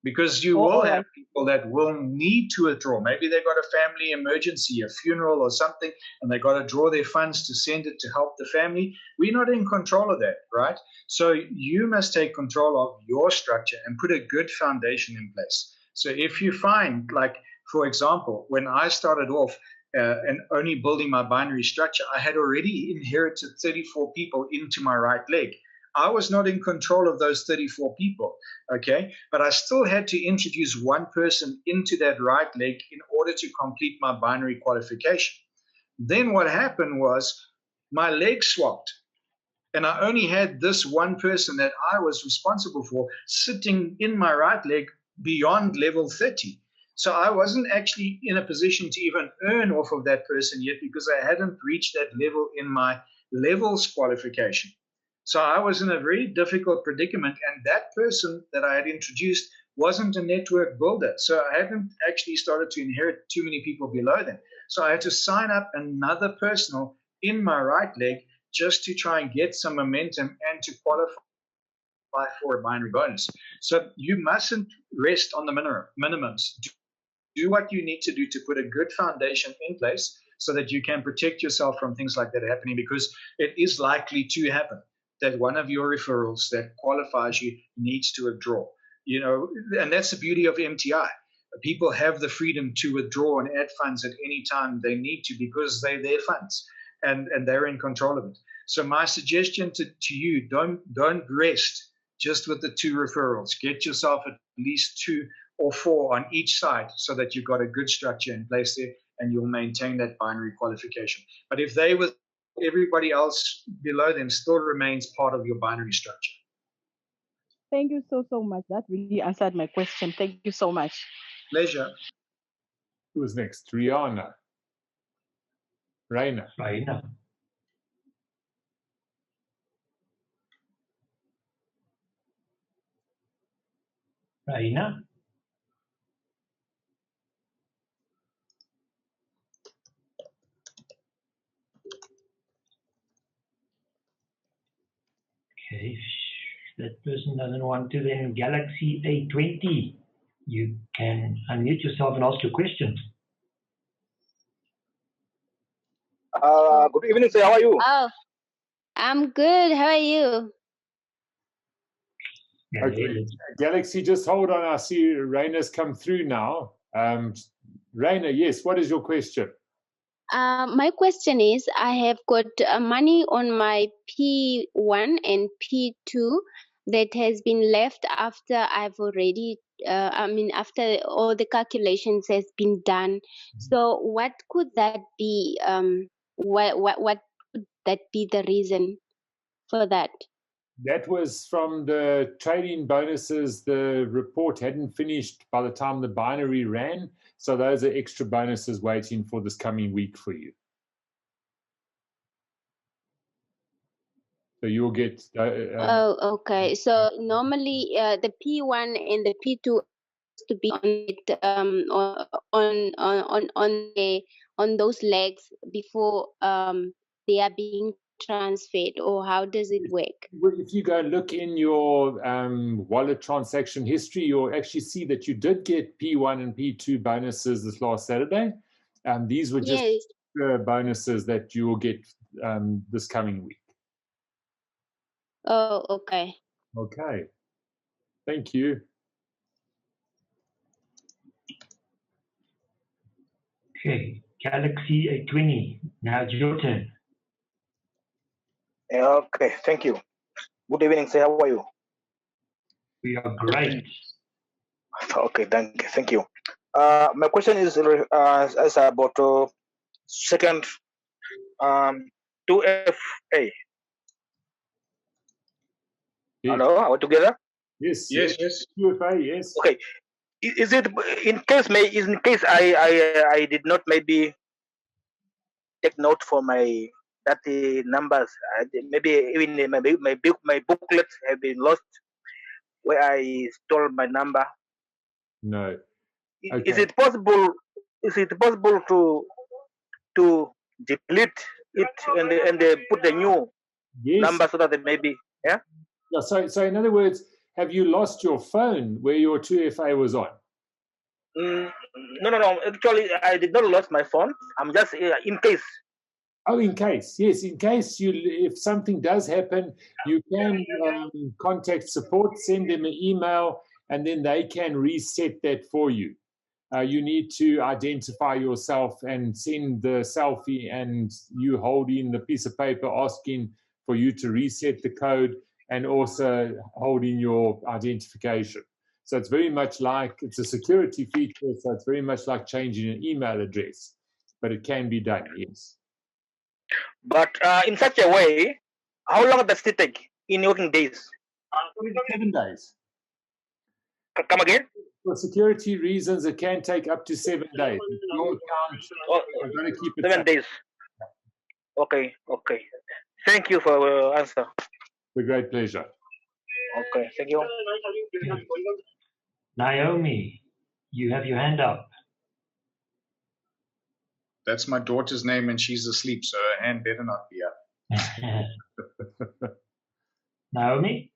Because you will have people that will need to withdraw. Maybe they've got a family emergency, a funeral or something, and they've got to draw their funds to send it to help the family. We're not in control of that, right? So you must take control of your structure and put a good foundation in place. So if you find, like, for example, when I started off and only building my binary structure, I had already inherited 34 people into my right leg. I was not in control of those 34 people, okay? But I still had to introduce one person into that right leg in order to complete my binary qualification. Then what happened was my leg swapped, and I only had this one person that I was responsible for sitting in my right leg beyond level 30. So I wasn't actually in a position to even earn off of that person yet because I hadn't reached that level in my levels qualification. So I was in a very difficult predicament, and that person that I had introduced wasn't a network builder. So I hadn't actually started to inherit too many people below them. So I had to sign up another personal in my right leg just to try and get some momentum and to qualify for a binary bonus. So you mustn't rest on the minimums. Do what you need to do to put a good foundation in place so that you can protect yourself from things like that happening, because it is likely to happen that one of your referrals that qualifies you needs to withdraw. You know, and that's the beauty of MTI. People have the freedom to withdraw and add funds at any time they need to because they're their funds and they're in control of it. So my suggestion to you, don't rest just with the 2 referrals. Get yourself at least 2 or 4 on each side so that you've got a good structure in place there and you'll maintain that binary qualification. But if they with everybody else below them still remains part of your binary structure. Thank you so much. That really answered my question. Thank you so much. Pleasure. Who was next? Rihanna. Raina. Raina. Raina. Okay, if that person doesn't want to, then Galaxy A20, you can unmute yourself and ask your question. Good evening, sir. How are you? Oh, I'm good. How are you? Yeah, Okay, Galaxy, just hold on. I see Raina's come through now. Raina, yes, what is your question? My question is, I have got money on my P1 and P2 that has been left after I've already, after all the calculations has been done. So what could that be? What could that be the reason for that? That was from the trading bonuses. The report hadn't finished by the time the binary ran. So those are extra bonuses waiting for this coming week for you. So you'll get. Oh, okay. So normally the P1 and the P2 to be on it, on those legs before they are being transferred, or how does it work? If you go look in your wallet transaction history, you'll actually see that you did get P1 and P2 bonuses this last Saturday. These were just bonuses that you will get this coming week. Oh, okay. Okay. Thank you. Okay, Galaxy A20, now it's your turn. Okay, thank you. Good evening, sir. How are you? We are great. Okay, thank you. My question is about second 2FA. Yes. Hello, are we together? Yes. 2FA, yes. Okay. Is it in case I did not maybe take note for my numbers? Maybe even my booklets have been lost where I stole my number. No. Okay. Is it possible? Is it possible to delete it and put the new number so that they maybe yeah? So in other words, have you lost your phone where your 2FA was on? No. Actually, I did not lose my phone. I'm just in case. Oh, in case, yes. In case if something does happen, you can contact support, send them an email, and then they can reset that for you. You need to identify yourself and send the selfie and you holding the piece of paper asking for you to reset the code and also holding your identification. So it's very much like, it's a security feature, so it's very much like changing an email address, but it can be done, yes. But in such a way, how long does it take in working days? 7 days. Come again? For security reasons, it can take up to 7 days. Your account, you've got to keep it 7 days. Okay. Thank you for your answer. With great pleasure. Okay, thank you. Naomi, you have your hand up. That's my daughter's name, and she's asleep, so her hand better not be up. Naomi?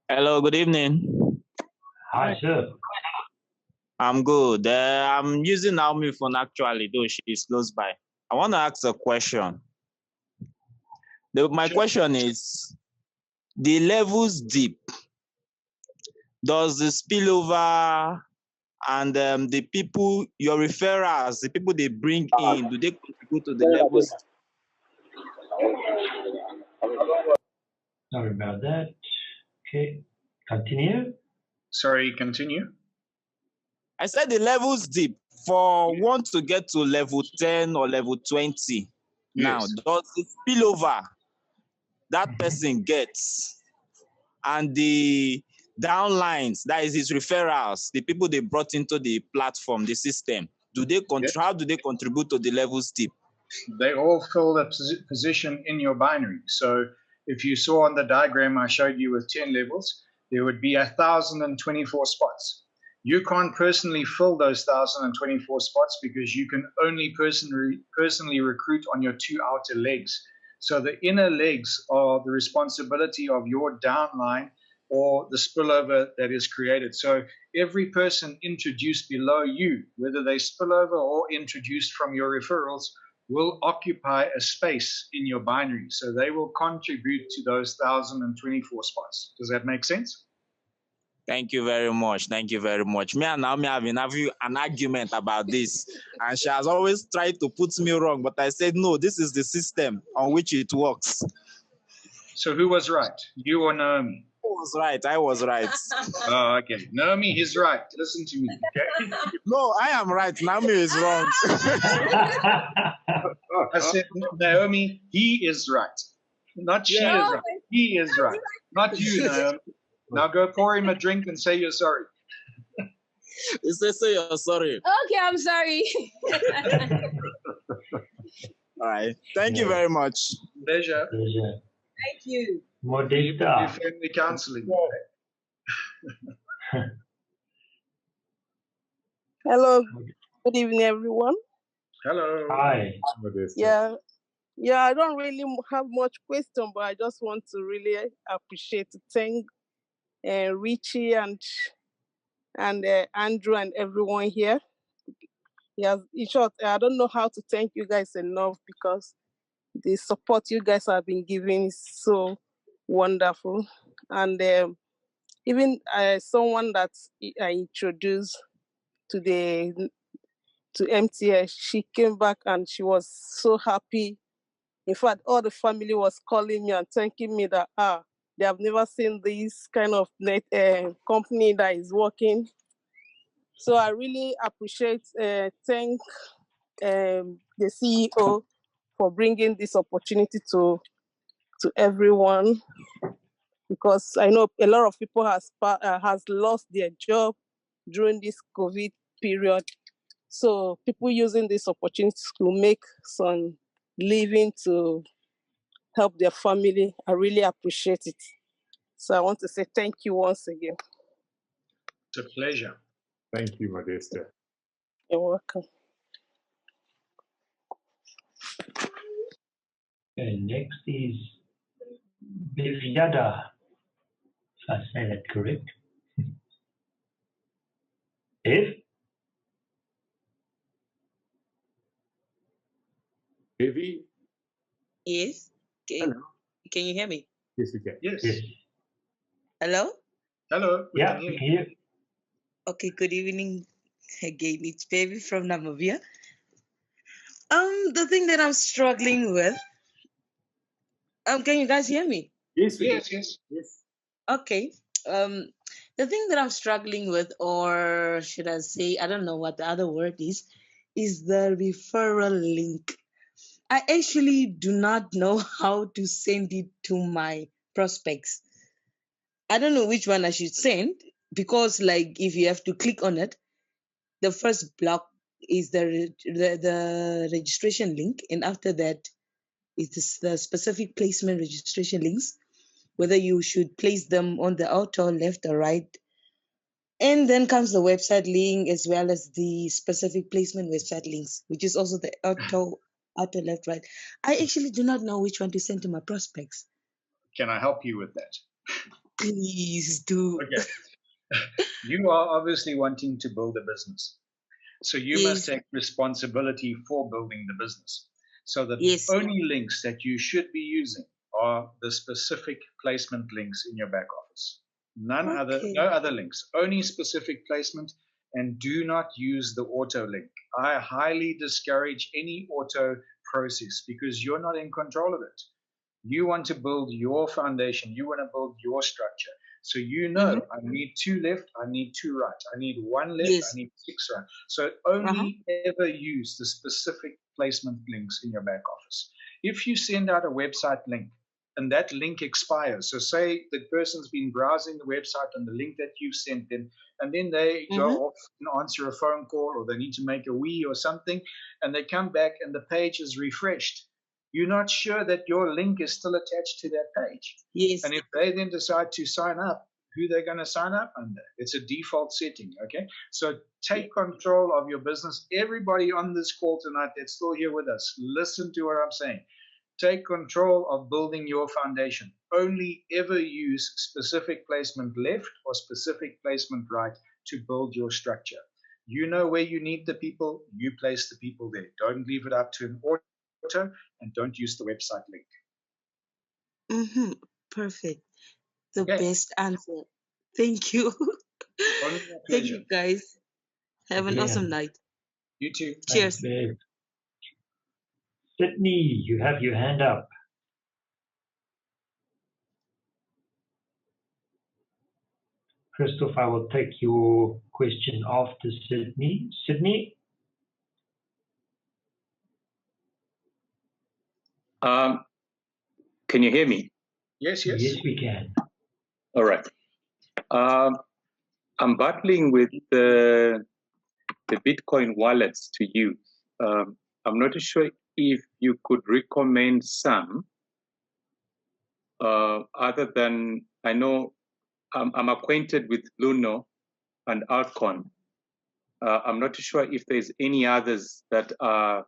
Hello, good evening. Hi, sir. I'm good. I'm using Naomi phone actually, though she is close by. I want to ask a question. My question is, the levels dip, does the spillover and the people, your referrals, the people they bring in, do they contribute to the levels? Sorry about that. Okay, continue. Sorry, continue. I said the levels dip for one to get to level 10 or level 20. Yes. Now, does the spillover that person gets and the downlines, that is his referrals, the people they brought into the platform, the system, how do they contribute to the levels dip? They all fill the position in your binary. So if you saw on the diagram I showed you with 10 levels, there would be 1,024 spots. You can't personally fill those 1,024 spots because you can only personally recruit on your 2 outer legs. So the inner legs are the responsibility of your downline or the spillover that is created. So every person introduced below you, whether they spill over or introduced from your referrals, will occupy a space in your binary. So they will contribute to those 1,024 spots. Does that make sense? Thank you very much. Thank you very much. Me and Naomi have been having an argument about this, and she has always tried to put me wrong, but I said, no, this is the system on which it works. So who was right? You or Naomi? I was right. I was right. Oh, okay. Naomi is right. Listen to me, okay? No, I am right. Naomi is wrong. I said, Naomi, he is right. Not she is right. He is right. Not you, Naomi. Now go pour him a drink and say you're sorry. You say you're sorry. Okay, I'm sorry. All right. Thank you very much. Pleasure. Thank you. Modesta. Family counseling. Hello, good evening, everyone. Hello. Hi. Yeah, I don't really have much question, but I just want to really appreciate, thank Richie and Andrew and everyone here. Yeah, in short, I don't know how to thank you guys enough because the support you guys have been giving is so wonderful. And even someone that I introduced to MTS, she came back and she was so happy. In fact, all the family was calling me and thanking me that they have never seen this kind of company that is working. So I really appreciate, thank the CEO for bringing this opportunity to everyone, because I know a lot of people has lost their job during this COVID period. So people using this opportunity to make some living to help their family, I really appreciate it. So I want to say thank you once again. It's a pleasure. Thank you, Modesta. You're welcome. And next is Beviada, if I say that correct. Bev? Bevi? Yes. Can you hear me? Yes, we can. Yes. Hello? Hello. We can hear. Okay, good evening again. It's Baby from Namibia. The thing that I'm struggling with, can you guys hear me? Yes, Yes. Okay. The thing that I'm struggling with, or should I say, I don't know what the other word is the referral link. I actually do not know how to send it to my prospects. I don't know which one I should send, because like if you have to click on it, the first block is the registration link, and after that is the specific placement registration links, whether you should place them on the auto left or right. And then comes the website link as well as the specific placement website links, which is also the auto left, right. I actually do not know which one to send to my prospects. Can I help you with that? Please do. Okay. You are obviously wanting to build a business. So you must take responsibility for building the business. So the only links that you should be using are the specific placement links in your back office. No other links, only specific placement, and do not use the auto link. I highly discourage any auto process because you're not in control of it. You want to build your foundation. You want to build your structure. So I need 2 left, I need 2 right. I need 1 left, I need 6 right. So only ever use the specific placement links in your back office. If you send out a website link and that link expires, so say the person's been browsing the website and the link that you sent them, and then they go off and answer a phone call, or they need to make a wee or something, and they come back and the page is refreshed. You're not sure that your link is still attached to that page. Yes. And if they then decide to sign up, who they're going to sign up under. It's a default setting, okay? So take control of your business. Everybody on this call tonight that's still here with us, listen to what I'm saying. Take control of building your foundation. Only ever use specific placement left or specific placement right to build your structure. You know where you need the people, you place the people there. Don't leave it up to an auto, and don't use the website link. Perfect. The best answer. Thank you. Only a Thank pleasure. you, guys. Have an awesome night. You too. Cheers. Sydney, you have your hand up. Christoph, I will take your question after Sydney. Sydney? Can you hear me? Yes, yes. Yes, we can. All right. I'm battling with the Bitcoin wallets to use. I'm not sure if you could recommend some other than, I know I'm acquainted with Luno and Altcoin. I'm not sure if there's any others that are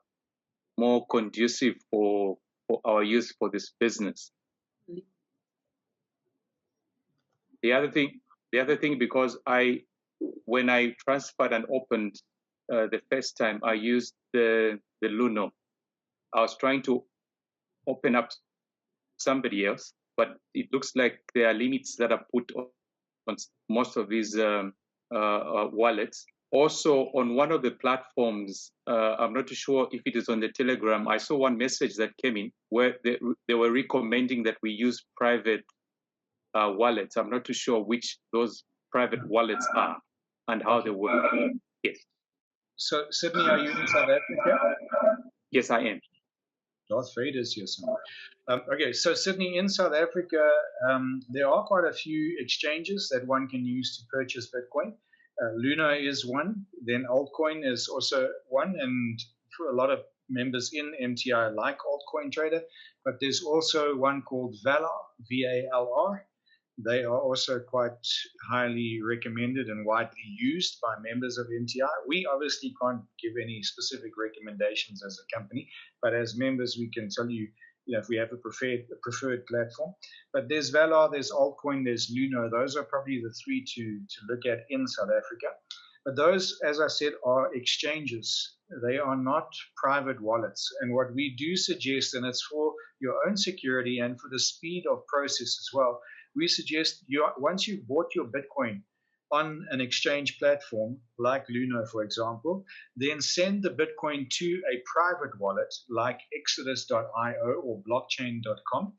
more conducive for our use for this business. The other thing, because when I transferred and opened the first time, I used the Luno. I was trying to open up somebody else, but it looks like there are limits that are put on most of these wallets. Also, on one of the platforms, I'm not sure if it is on the Telegram, I saw one message that came in where they were recommending that we use private wallets. I'm not too sure which those private wallets are and how they work. Yes. So, Sydney, are you in South Africa? Yes, I am. Darth Vader's here somewhere. Okay, so Sydney, in South Africa, there are quite a few exchanges that one can use to purchase Bitcoin. Luna is one, then Altcoin is also one, and for a lot of members in MTI like Altcoin Trader, but there's also one called Valor, V-A-L-R. They are also quite highly recommended and widely used by members of MTI. We obviously can't give any specific recommendations as a company, but as members, we can tell you, if we have a preferred platform. But there's Valor, there's Altcoin, there's Luno. Those are probably the three to look at in South Africa. But those, as I said, are exchanges. They are not private wallets. And what we do suggest, and it's for your own security and for the speed of process as well, we suggest once you've bought your Bitcoin on an exchange platform like Luno, for example, then send the Bitcoin to a private wallet like Exodus.io or blockchain.com.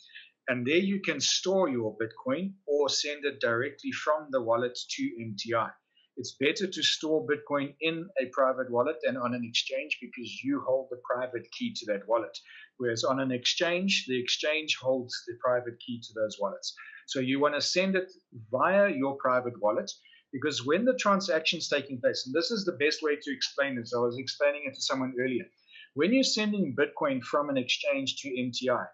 And there you can store your Bitcoin or send it directly from the wallet to MTI. It's better to store Bitcoin in a private wallet than on an exchange because you hold the private key to that wallet. Whereas on an exchange, the exchange holds the private key to those wallets. So you want to send it via your private wallet because when the transaction's taking place, and this is the best way to explain this, I was explaining it to someone earlier. When you're sending Bitcoin from an exchange to MTI,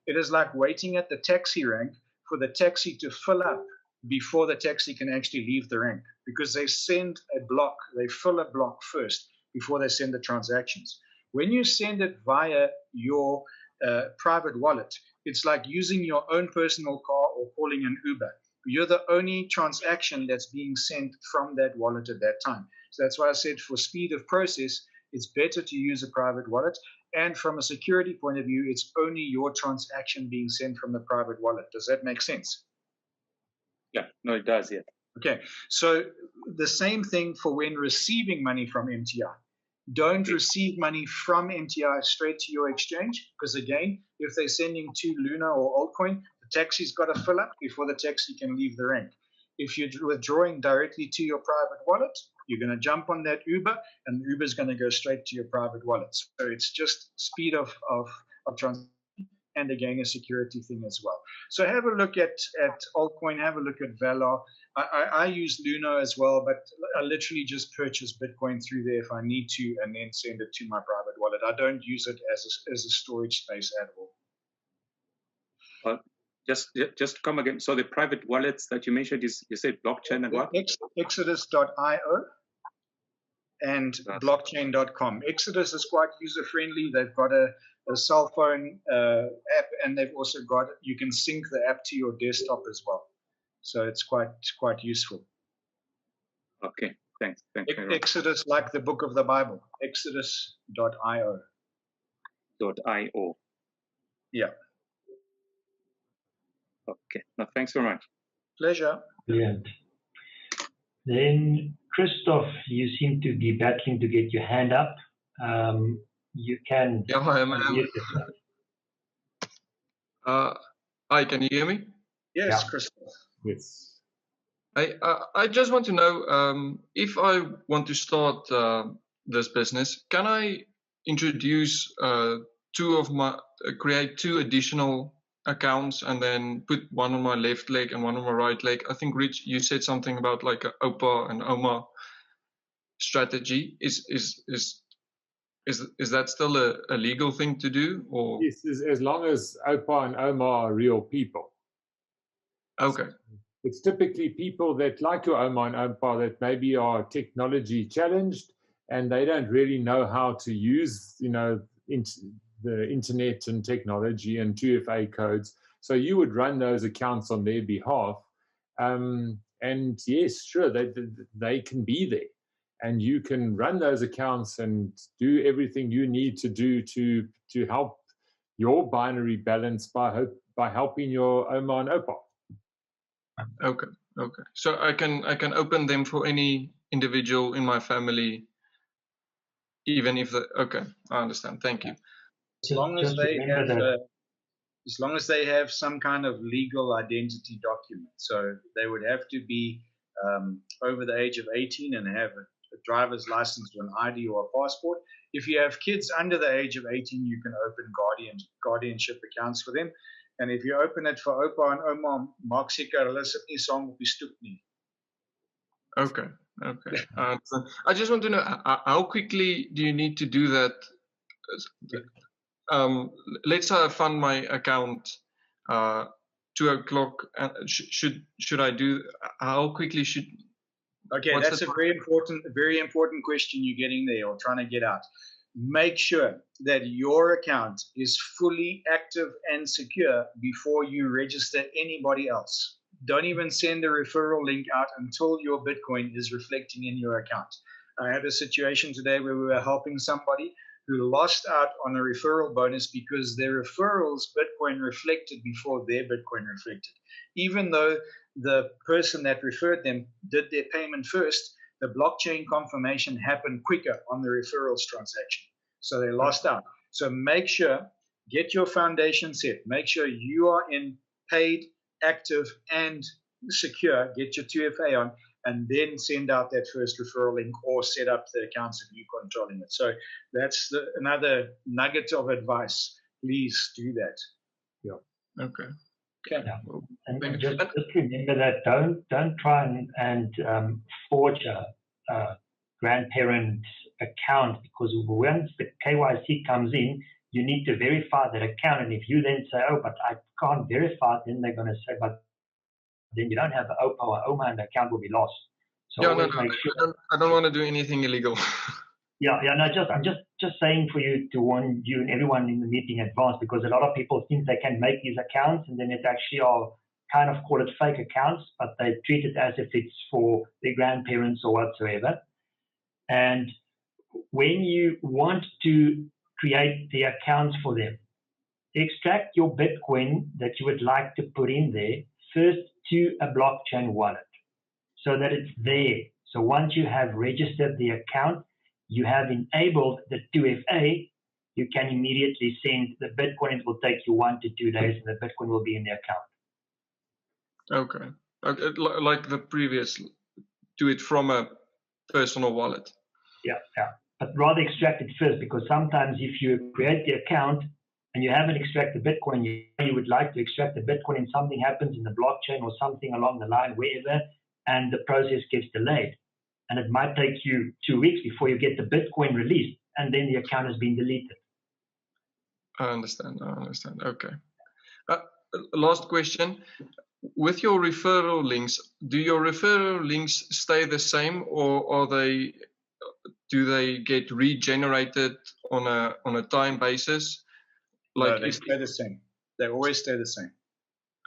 it is like waiting at the taxi rank for the taxi to fill up before the taxi can actually leave the rank because they send a block, they fill a block first before they send the transactions. When you send it via your private wallet, it's like using your own personal car or calling an Uber. You're the only transaction that's being sent from that wallet at that time. So that's why I said for speed of process, it's better to use a private wallet. And from a security point of view, it's only your transaction being sent from the private wallet. Does that make sense? Yeah, no, it does, yeah. Okay, so the same thing for when receiving money from MTI. Don't receive money from MTI straight to your exchange because, again, if they're sending to Luna or Altcoin, the taxi's got to fill up before the taxi can leave the rank. If you're withdrawing directly to your private wallet, you're going to jump on that Uber, and Uber's going to go straight to your private wallet. So it's just speed of transaction. And again, a security thing as well. So have a look at Altcoin, have a look at Valor. I use Luno as well, but I literally just purchase Bitcoin through there if I need to, and then send it to my private wallet. I don't use it as a storage space at all. Just come again. So the private wallets that you mentioned is, you said blockchain and what? Exodus.io and blockchain.com. Exodus is quite user friendly. They've got a cell phone app, and they've also got, you can sync the app to your desktop as well. So it's quite useful. Okay, thanks. Exodus, like the book of the Bible. Exodus.io. .io. Yeah. Okay. No, thanks very much. Pleasure. Brilliant. Then, Christoph, you seem to be battling to get your hand up. You can unmute yourself. Hi, can you hear me? Yes, Yeah. Christoph. Yes. I just want to know if I want to start this business, can I introduce create two additional accounts and then put one on my left leg and one on my right leg? I think, Rich, you said something about like a OPA and OMA strategy. Is that still a legal thing to do? Or Yes, as long as OPA and OMA are real people. okay. It's typically people that, like your OMA and OPA, that maybe are technology challenged and they don't really know how to use, the internet and technology and 2FA codes. So you would run those accounts on their behalf. And yes, sure, they can be there. And you can run those accounts and do everything you need to do to help your binary balance by helping your OMA and OPA. Okay. So I can open them for any individual in my family, even if okay, I understand. Thank you. As long as they have some kind of legal identity document. So they would have to be over the age of 18 and have a driver's license or an ID or a passport. If you have kids under the age of 18, you can open guardianship accounts for them. And if you open it for OPA and OMA, maak seker hulle sit nie saam op die stoep nie. Okay. I just want to know how quickly do you need to do that? Let's say I fund my account 2 o'clock. Should I do? How quickly should? Okay, that's a very important question you're getting there or trying to get out. Make sure that your account is fully active and secure before you register anybody else. Don't even send a referral link out until your Bitcoin is reflecting in your account. I had a situation today where we were helping somebody who lost out on a referral bonus because their referrals Bitcoin reflected before their Bitcoin reflected. Even though the person that referred them did their payment first, the blockchain confirmation happened quicker on the referrals transaction. So they lost out. So make sure, get your foundation set. Make sure you are in paid, active, and secure. Get your 2FA on, and then send out that first referral link or set up the accounts if you're controlling it. So that's another nugget of advice. Please do that. Yeah. Okay. Yeah. And just remember that don't try and forge a grandparent account, because once the KYC comes in, you need to verify that account. And if you then say, oh, but I can't verify, then they're going to say, but then you don't have an OPA or OMA and the account will be lost. So yeah, make sure. I don't want to do anything illegal. I'm just saying for you to warn you and everyone in the meeting in advance, because a lot of people think they can make these accounts and then it actually are kind of call it fake accounts, but they treat it as if it's for their grandparents or whatsoever. And when you want to create the accounts for them, extract your Bitcoin that you would like to put in there first to a blockchain wallet so that it's there. So once you have registered the account, you have enabled the 2FA, you can immediately send the Bitcoin. It will take you 1 to 2 days and the Bitcoin will be in the account. Okay. Like the previous, do it from a personal wallet. Yeah. But rather extract it first, because sometimes if you create the account and you haven't extracted Bitcoin, you would like to extract the Bitcoin and something happens in the blockchain or something along the line, wherever, and the process gets delayed. And it might take you 2 weeks before you get the Bitcoin released, and then the account has been deleted. I understand. Okay. last question. With your referral links, do your referral links stay the same, or do they get regenerated on a time basis? Like no, they stay the same. They always stay the same.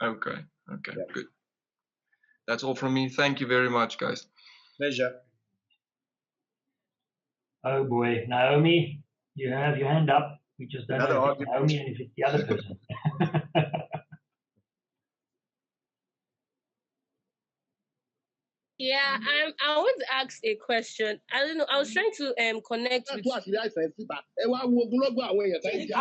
Okay. Yeah. Good. That's all from me. Thank you very much, guys. Pleasure. Oh boy, Naomi, you have your hand up. We just don't know if it's Naomi and if it's the other person. Yeah, I want to ask a question. I don't know. I was trying to connect with. I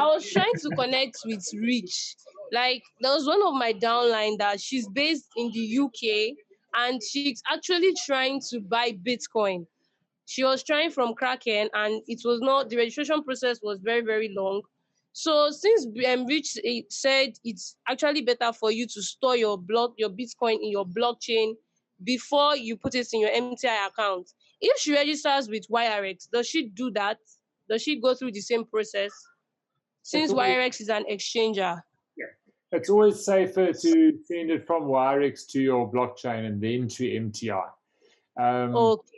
was trying to connect with Rich. Like there was one of my downline that she's based in the UK and she's actually trying to buy Bitcoin. She was trying from Kraken and it was not, the registration process was very, very long. So since Rich said it's actually better for you to store your Bitcoin in your blockchain before you put it in your MTI account. If she registers with YRX, does she do that? Does she go through the same process? Since YRX is an exchanger. Yeah. It's always safer to send it from YRX to your blockchain and then to MTI. Okay.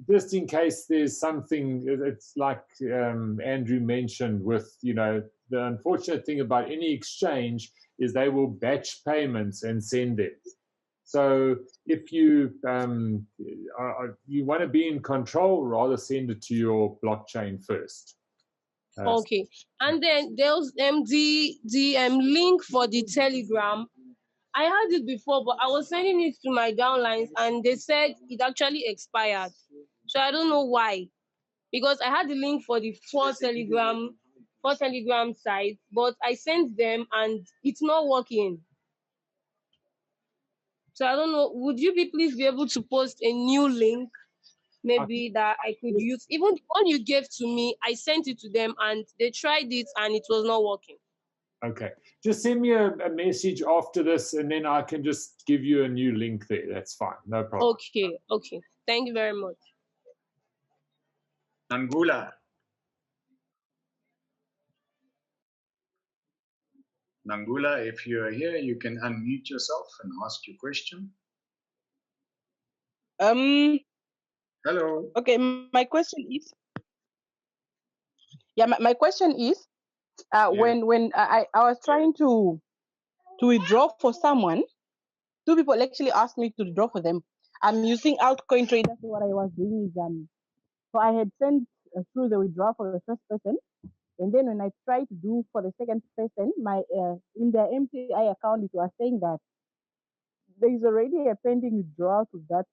Just in case there's something, it's like Andrew mentioned with, the unfortunate thing about any exchange is they will batch payments and send them. So if you want to be in control, rather send it to your blockchain first. Okay, and then there's the link for the Telegram. I had it before, but I was sending it to my downlines, and they said it actually expired. So I don't know why, because I had the link for the four Telegram sites, but I sent them and it's not working. So I don't know. Would you please be able to post a new link, maybe that I could use? Even the one you gave to me, I sent it to them and they tried it and it was not working. Okay, just send me a message after this and then I can just give you a new link there. That's fine, no problem. Okay. Thank you very much. Nangula, if you're here, you can unmute yourself and ask your question. Hello. Okay, my question is. Yeah, my question is, when I was trying to withdraw for someone, two people actually asked me to withdraw for them. I'm using altcoin trader. So what I was doing is so I had sent through the withdrawal for the first person, and then when I tried to do for the second person, my in the MTI account it was saying that there is already a pending withdrawal to that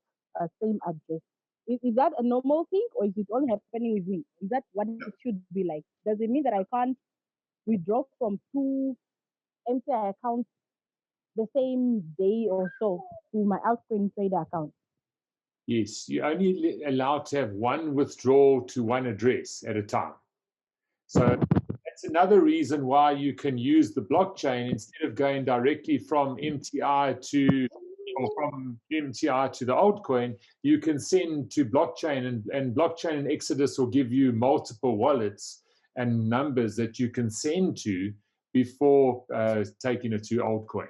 same address. Is that a normal thing, or is it only happening with me? Is that what it should be like? Does it mean that I can't withdraw from two MTI accounts the same day or so to my altcoin trader account? Yes, you're only allowed to have one withdrawal to one address at a time. So that's another reason why you can use the blockchain instead of going directly from MTI to the altcoin. You can send to blockchain, and blockchain and Exodus will give you multiple wallets and numbers that you can send to before taking it to altcoin.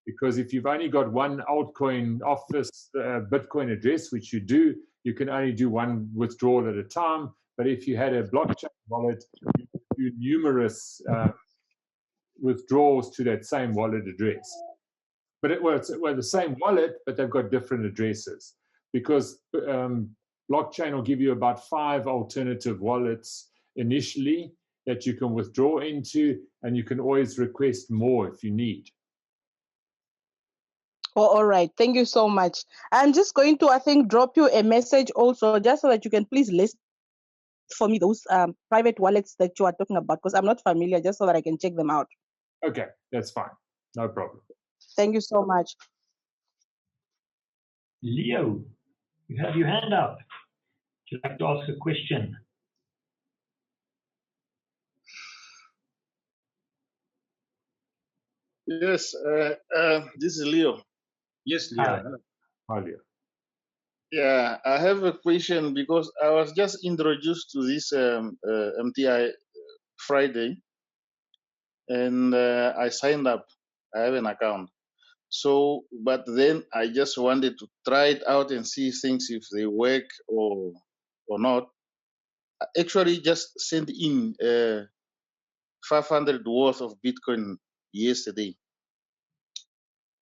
Because if you've only got one altcoin office Bitcoin address, which you do, you can only do one withdrawal at a time. But if you had a blockchain wallet, you could do numerous withdrawals to that same wallet address. But it's the same wallet, but they've got different addresses. Because blockchain will give you about 5 alternative wallets initially that you can withdraw into, and you can always request more if you need. Oh, all right. Thank you so much. I'm just going to, I think, drop you a message also, just so that you can please list for me those private wallets that you are talking about, because I'm not familiar, just so that I can check them out. Okay, that's fine. No problem. Thank you so much. Leo, you have your hand up. Would you like to ask a question? Yes, this is Leo. Yes, Leo. Hi, Leo. Yeah, I have a question because I was just introduced to this MTI Friday, and I signed up. I have an account. So, but then I just wanted to try it out and see things if they work or not. I actually just sent in 500 worth of Bitcoin yesterday.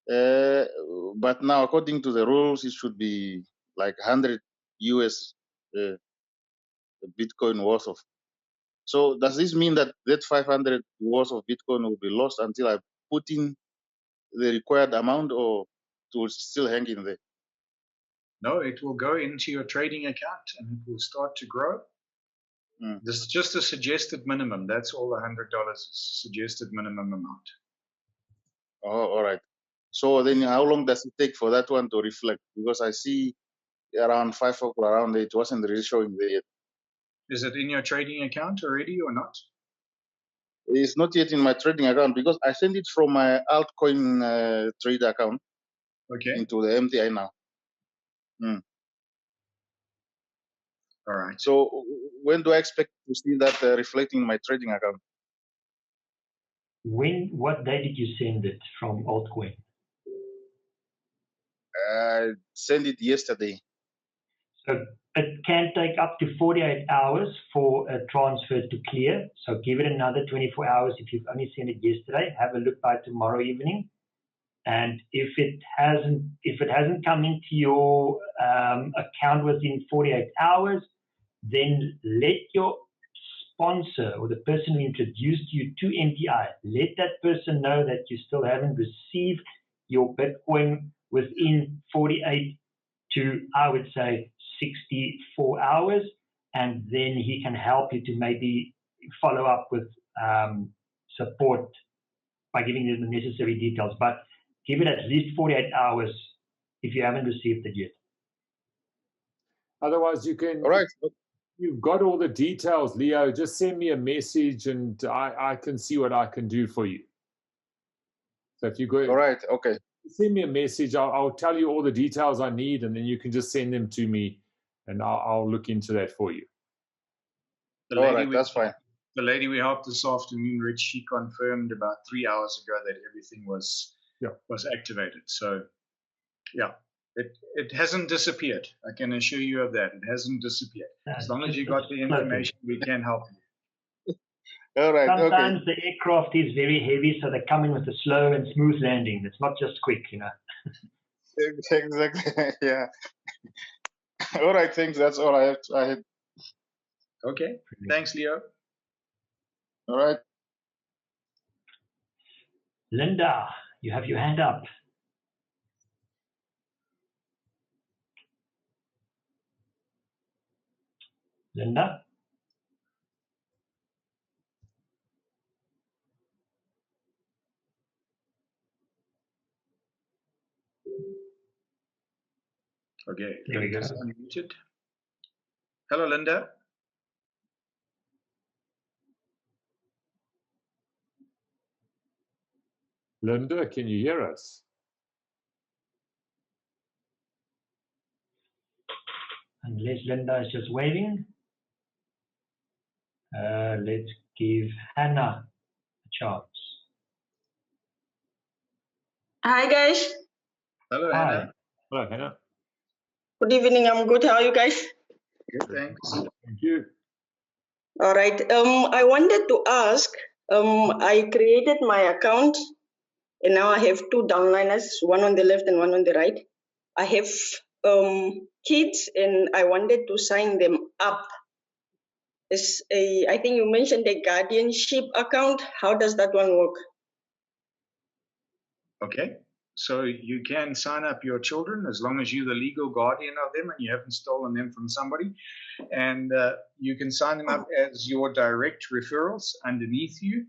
But now, according to the rules, it should be like 100 US Bitcoin worth of. So does this mean that that 500 worth of Bitcoin will be lost until I put in the required amount, or it will still hang in there? No, it will go into your trading account and it will start to grow. This is just a suggested minimum. That's all $100 is, suggested minimum amount. Oh, all right. So then how long does it take for that one to reflect? Because I see around 5 o'clock around it wasn't really showing there yet. Is it in your trading account already or not? It's not yet in my trading account because I sent it from my altcoin trade account into the MTI now. All right. So when do I expect to see that reflecting in my trading account? What day did you send it from altcoin? I sent it yesterday. So it can take up to 48 hours for a transfer to clear. So give it another 24 hours. If you've only sent it yesterday, have a look by tomorrow evening. And if it hasn't come into your account within 48 hours, then let your sponsor or the person who introduced you to MTI, let that person know that you still haven't received your Bitcoin within 48 to, I would say, 64 hours, and then he can help you to maybe follow up with support by giving you the necessary details. But give it at least 48 hours if you haven't received it yet. Otherwise, you can. All right. You've got all the details, Leo. Just send me a message, and I can see what I can do for you. So if you go, all right, okay. Send me a message. I'll tell you all the details I need, and then you can just send them to me, and I'll look into that for you. All right, that's fine. The lady we helped this afternoon, Rich, she confirmed about 3 hours ago that everything was activated. So, yeah, it hasn't disappeared. I can assure you of that. It hasn't disappeared. As long as you got the information, we can help you. All right. Sometimes the aircraft is very heavy, so they come in with a slow and smooth landing. It's not just quick, you know. Exactly. Yeah. All right. Thanks. That's all I had. Okay. Thanks, Leo. All right. Linda, you have your hand up. Linda? Okay. There we go. Unmuted. Hello, Linda. Linda, can you hear us? Unless Linda is just waving. Let's give Hannah a chance. Hi, guys. Hello, Hannah. Hello, Hannah. Good evening. I'm good. How are you guys? Good, thanks. Thank you. All right. I wanted to ask, I created my account and now I have two downliners, one on the left and one on the right. I have kids and I wanted to sign them up. I think you mentioned a guardianship account. How does that one work? Okay. So you can sign up your children as long as you're the legal guardian of them and you haven't stolen them from somebody. And you can sign them up as your direct referrals underneath you.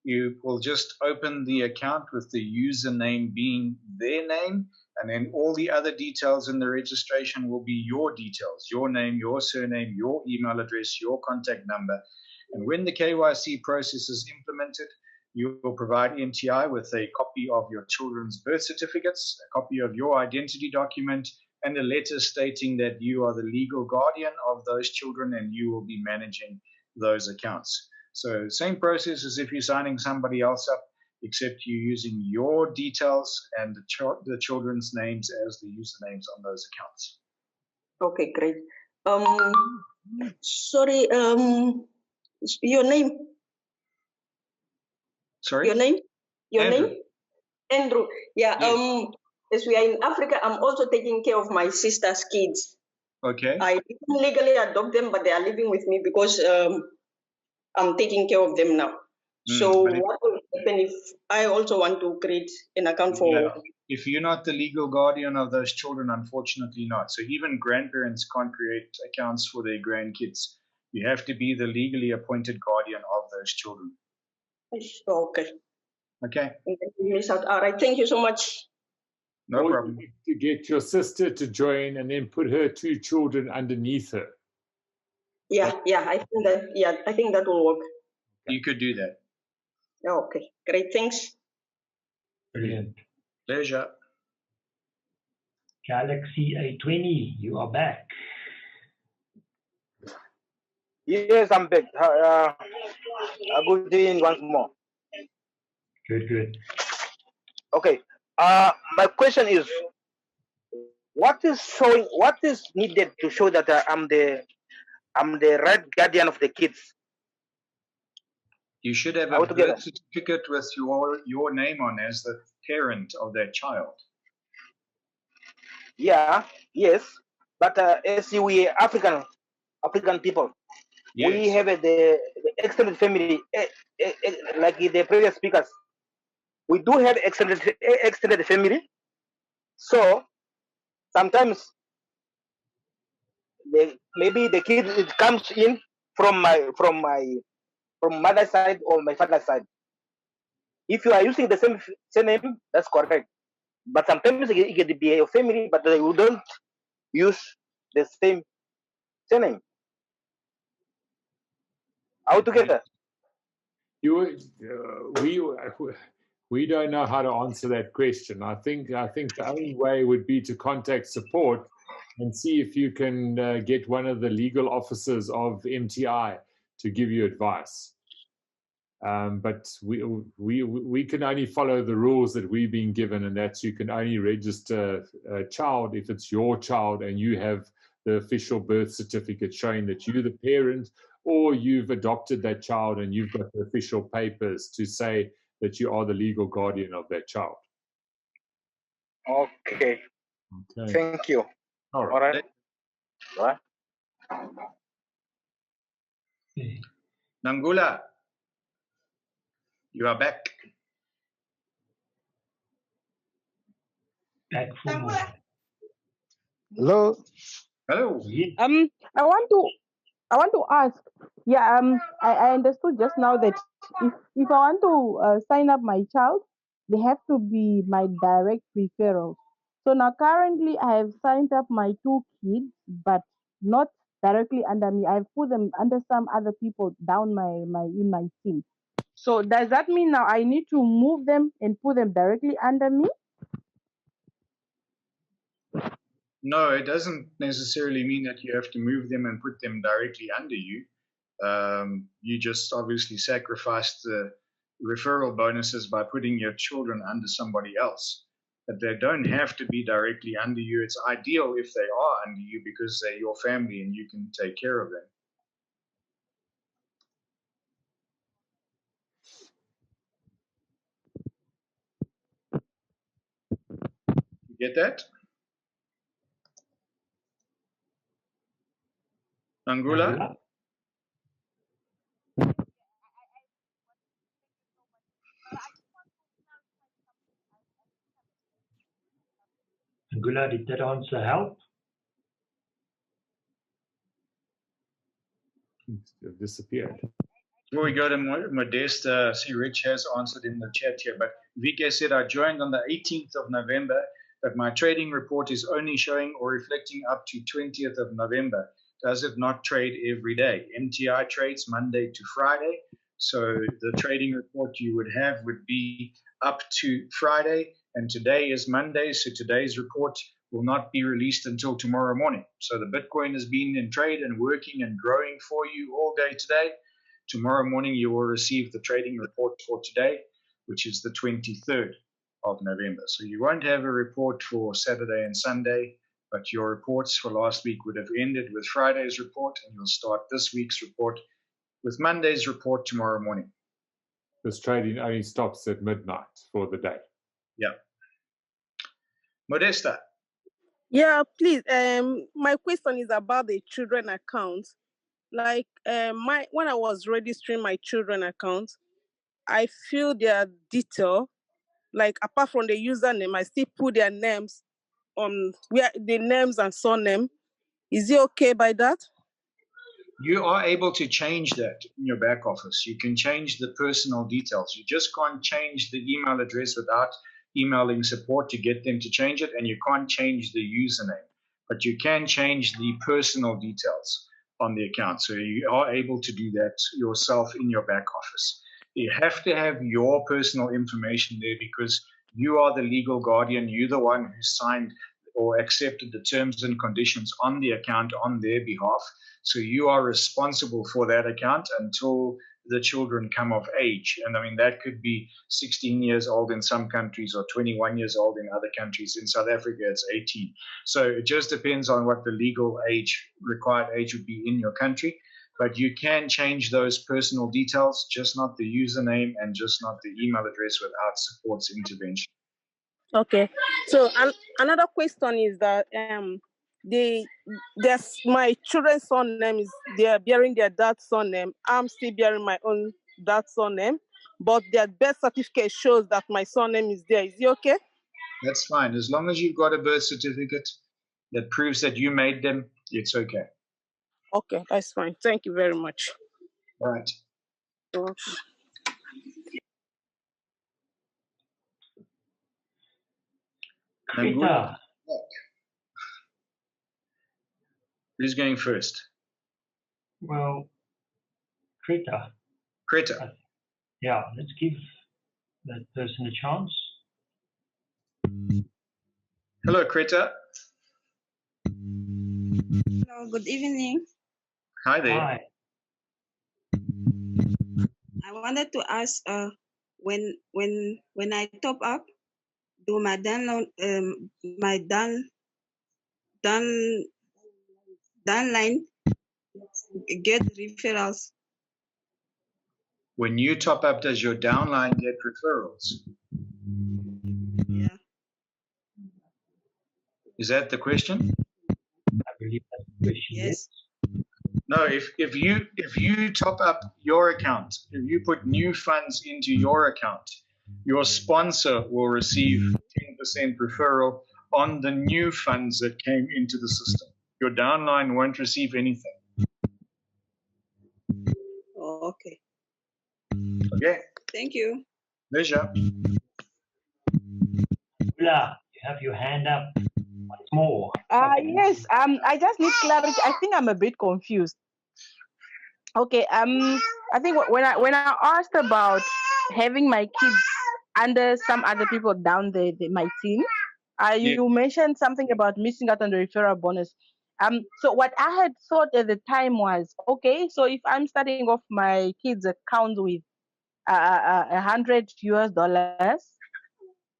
You will just open the account with the username being their name, and then all the other details in the registration will be your details, your name, your surname, your email address, your contact number. And when the KYC process is implemented, you will provide MTI with a copy of your children's birth certificates, a copy of your identity document, and a letter stating that you are the legal guardian of those children and you will be managing those accounts. So same process as if you're signing somebody else up. except you're using your details and the children's names as the usernames on those accounts. Okay, great. Sorry, your name? Sorry? Your name? Your Andrew. name? Andrew. Yeah, Yes. as we are in Africa, I'm also taking care of my sister's kids. Okay. I didn't legally adopt them, but they are living with me because I'm taking care of them now. So what will happen if I also want to create an account for... Yeah, if you're not the legal guardian of those children, unfortunately not. So even grandparents can't create accounts for their grandkids. You have to be the legally appointed guardian of those children. Okay. Okay. All right, thank you so much. No problem. To get your sister to join and then put her 2 children underneath her. Yeah, I think that will work. You could do that. Okay, great, thanks. Brilliant. Pleasure. Galaxy A20, you are back. Yes, I'm back. Good evening once more. Good. Okay. My question is, what is needed to show that I'm the right guardian of the kids? You should have a birth certificate with your name on as the parent of that child. Yeah, yes. But as we African people, yes, we have the extended family, like the previous speakers. We do have extended family. So sometimes maybe the kid comes in from mother's side or my father's side. If you are using the same name, that's correct. But sometimes it can be a family, but you don't use the same name. How together? We don't know how to answer that question. I think the only way would be to contact support and see if you can get one of the legal officers of MTI to give you advice. But we can only follow the rules that we've been given, and that's you can only register a child if it's your child and you have the official birth certificate showing that you're the parent, or you've adopted that child and you've got the official papers to say that you are the legal guardian of that child. Okay. Thank you. All right. Nangula, you are back. Back for more. Hello. Hello. I want to ask. Yeah. I understood just now that if I want to sign up my child, they have to be my direct referral. So now currently I have signed up my 2 kids, but not directly under me. I've put them under some other people down in my team. So does that mean now I need to move them and put them directly under me? No, it doesn't necessarily mean that you have to move them and put them directly under you. You just obviously sacrificed the referral bonuses by putting your children under somebody else. But they don't have to be directly under you. It's ideal if they are under you because they're your family and you can take care of them. You get that? Angula? Angula, did that answer help? They've disappeared. Before we go to Modesta, see Rich has answered in the chat here, but Vike said, I joined on the 18th of November, but my trading report is only showing or reflecting up to 20th of November. Does it not trade every day? MTI trades Monday to Friday, so the trading report you would have would be up to Friday, and today is Monday, so today's report will not be released until tomorrow morning. So the Bitcoin has been in trade and working and growing for you all day today. Tomorrow morning, you will receive the trading report for today. which is the 23rd of November. So you won't have a report for Saturday and Sunday, but your reports for last week would have ended with Friday's report, and you'll start this week's report with Monday's report tomorrow morning. This trading only stops at midnight for the day. Yeah. Modesta. Yeah, please. My question is about the children account. Like, when I was registering my children account, I filled their detail. Like, apart from the username, I still put their names on where the names and surname. Is it okay by that? You are able to change that in your back office. You can change the personal details. You just can't change the email address without emailing support to get them to change it, and you can't change the username. But you can change the personal details on the account. So you are able to do that yourself in your back office. You have to have your personal information there because you are the legal guardian. You're the one who signed or accepted the terms and conditions on the account on their behalf. So you are responsible for that account until the children come of age. And I mean, that could be 16 years old in some countries or 21 years old in other countries. In South Africa, it's 18. So it just depends on what the legal age, required age would be in your country. But you can change those personal details, just not the username and just not the email address without support's intervention. Okay. So another question is that my children's surname is they are bearing their dad's surname. I'm still bearing my own dad's surname, but their birth certificate shows that my surname is there. Is it okay? That's fine. As long as you've got a birth certificate that proves that you made them, it's okay. Okay, that's fine. Thank you very much. All right. Krita. Who's going first? Well, Krita. Krita. Yeah, let's give that person a chance. Hello, Krita. Hello, good evening. Hi there. Hi. I wanted to ask, when I top up, do my downline get referrals? When you top up, does your downline get referrals? Yeah. Is that the question? I believe that's the question. Yes. No, if you top up your account, if you put new funds into your account, your sponsor will receive 10% referral on the new funds that came into the system. Your downline won't receive anything. Oh, okay. Okay. Thank you. Pleasure. Ula, you have your hand up. Once more. Yes. I just need clarity. I think I'm a bit confused. Okay. I think when I asked about having my kids under some other people down my team, you mentioned something about missing out on the referral bonus. So what I had thought at the time was, okay, so if I'm starting off my kids' account with $100 US,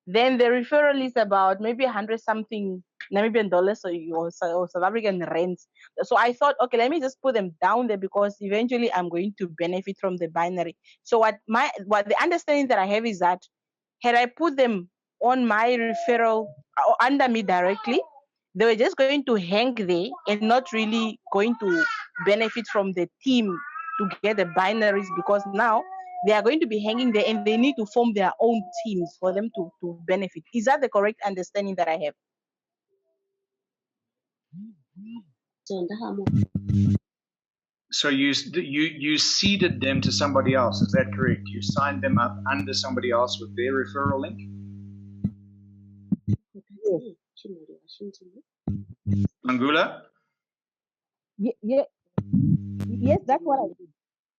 then the referral is about maybe 100 something Namibian dollars or South African rands. So I thought, okay, let me just put them down there because eventually I'm going to benefit from the binary. So what the understanding that I have is that had I put them on my referral or under me directly, they were just going to hang there and not really going to benefit from the team to get the binaries, because now they are going to be hanging there and they need to form their own teams for them to benefit. Is that the correct understanding that I have? So you seeded them to somebody else, is that correct? You signed them up under somebody else with their referral link? Angula? Yes, that's what I did.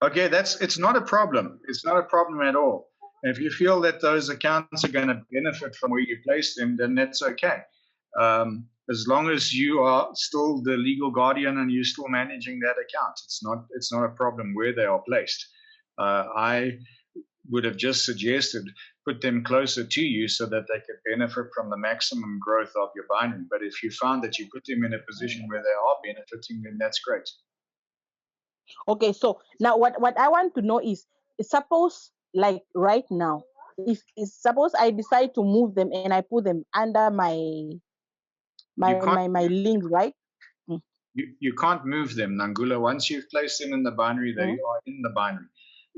Okay, it's not a problem. It's not a problem at all. If you feel that those accounts are going to benefit from where you place them, then that's okay. As long as you are still the legal guardian and you're still managing that account, it's not a problem where they are placed. I would have just suggested put them closer to you so that they could benefit from the maximum growth of your binary. But if you found that you put them in a position where they are benefiting, then that's great. Okay, so now what I want to know is suppose like right now, if suppose I decide to move them and I put them under my link, right? You can't move them, Nangula. Once you've placed them in the binary, they are in the binary.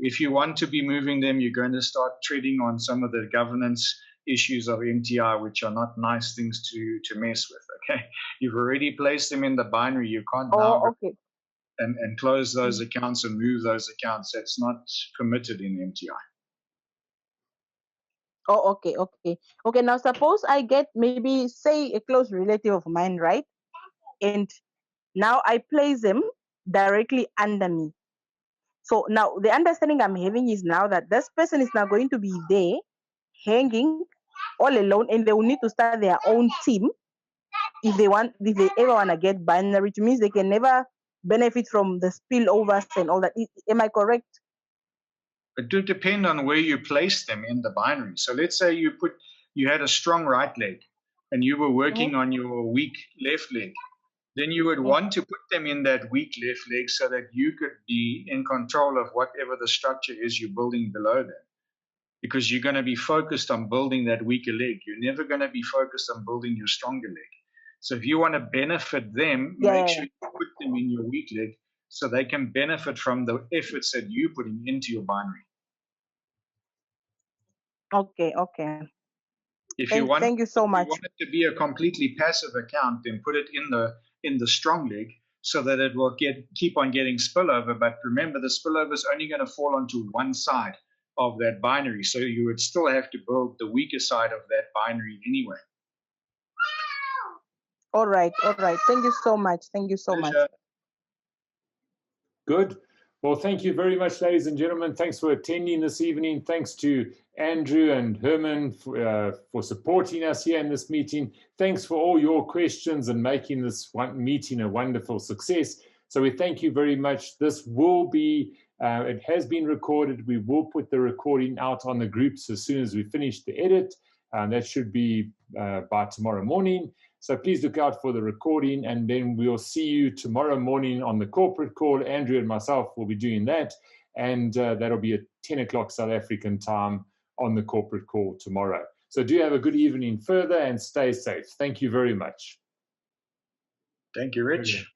If you want to be moving them, you're going to start treading on some of the governance issues of MTI, which are not nice things to mess with. Okay, you've already placed them in the binary. You can't now go and close those accounts and move those accounts. That's not permitted in MTI. Oh, okay. Now suppose I get maybe say a close relative of mine, right? And now I place them directly under me. So now the understanding I'm having is now that this person is now going to be there hanging all alone, and they will need to start their own team if they ever want to get binary, which means they can never benefit from the spillovers and all that. Am I correct? It would depend on where you place them in the binary. So let's say you had a strong right leg and you were working on your weak left leg. Then you would want to put them in that weak left leg so that you could be in control of whatever the structure is you're building below them. Because you're going to be focused on building that weaker leg. You're never going to be focused on building your stronger leg. So if you want to benefit them, make sure you put them in your weak leg so they can benefit from the efforts that you're putting into your binary. Okay. Thank you so much. If you want it to be a completely passive account, then put it in the strong leg so that it will keep on getting spillover. But remember, the spillover is only going to fall onto one side of that binary. So you would still have to build the weaker side of that binary anyway. All right. Thank you so much. Much. Good. Well, thank you very much, ladies and gentlemen. Thanks for attending this evening. Thanks to Andrew and Herman for supporting us here in this meeting. Thanks for all your questions and making this meeting a wonderful success. So we thank you very much. This will be, it has been recorded. We will put the recording out on the groups as soon as we finish the edit. That should be by tomorrow morning. So please look out for the recording, and then we'll see you tomorrow morning on the corporate call. Andrew and myself will be doing that, and that'll be at 10 o'clock South African time on the corporate call tomorrow. So do have a good evening further and stay safe. Thank you very much. Thank you, Rich.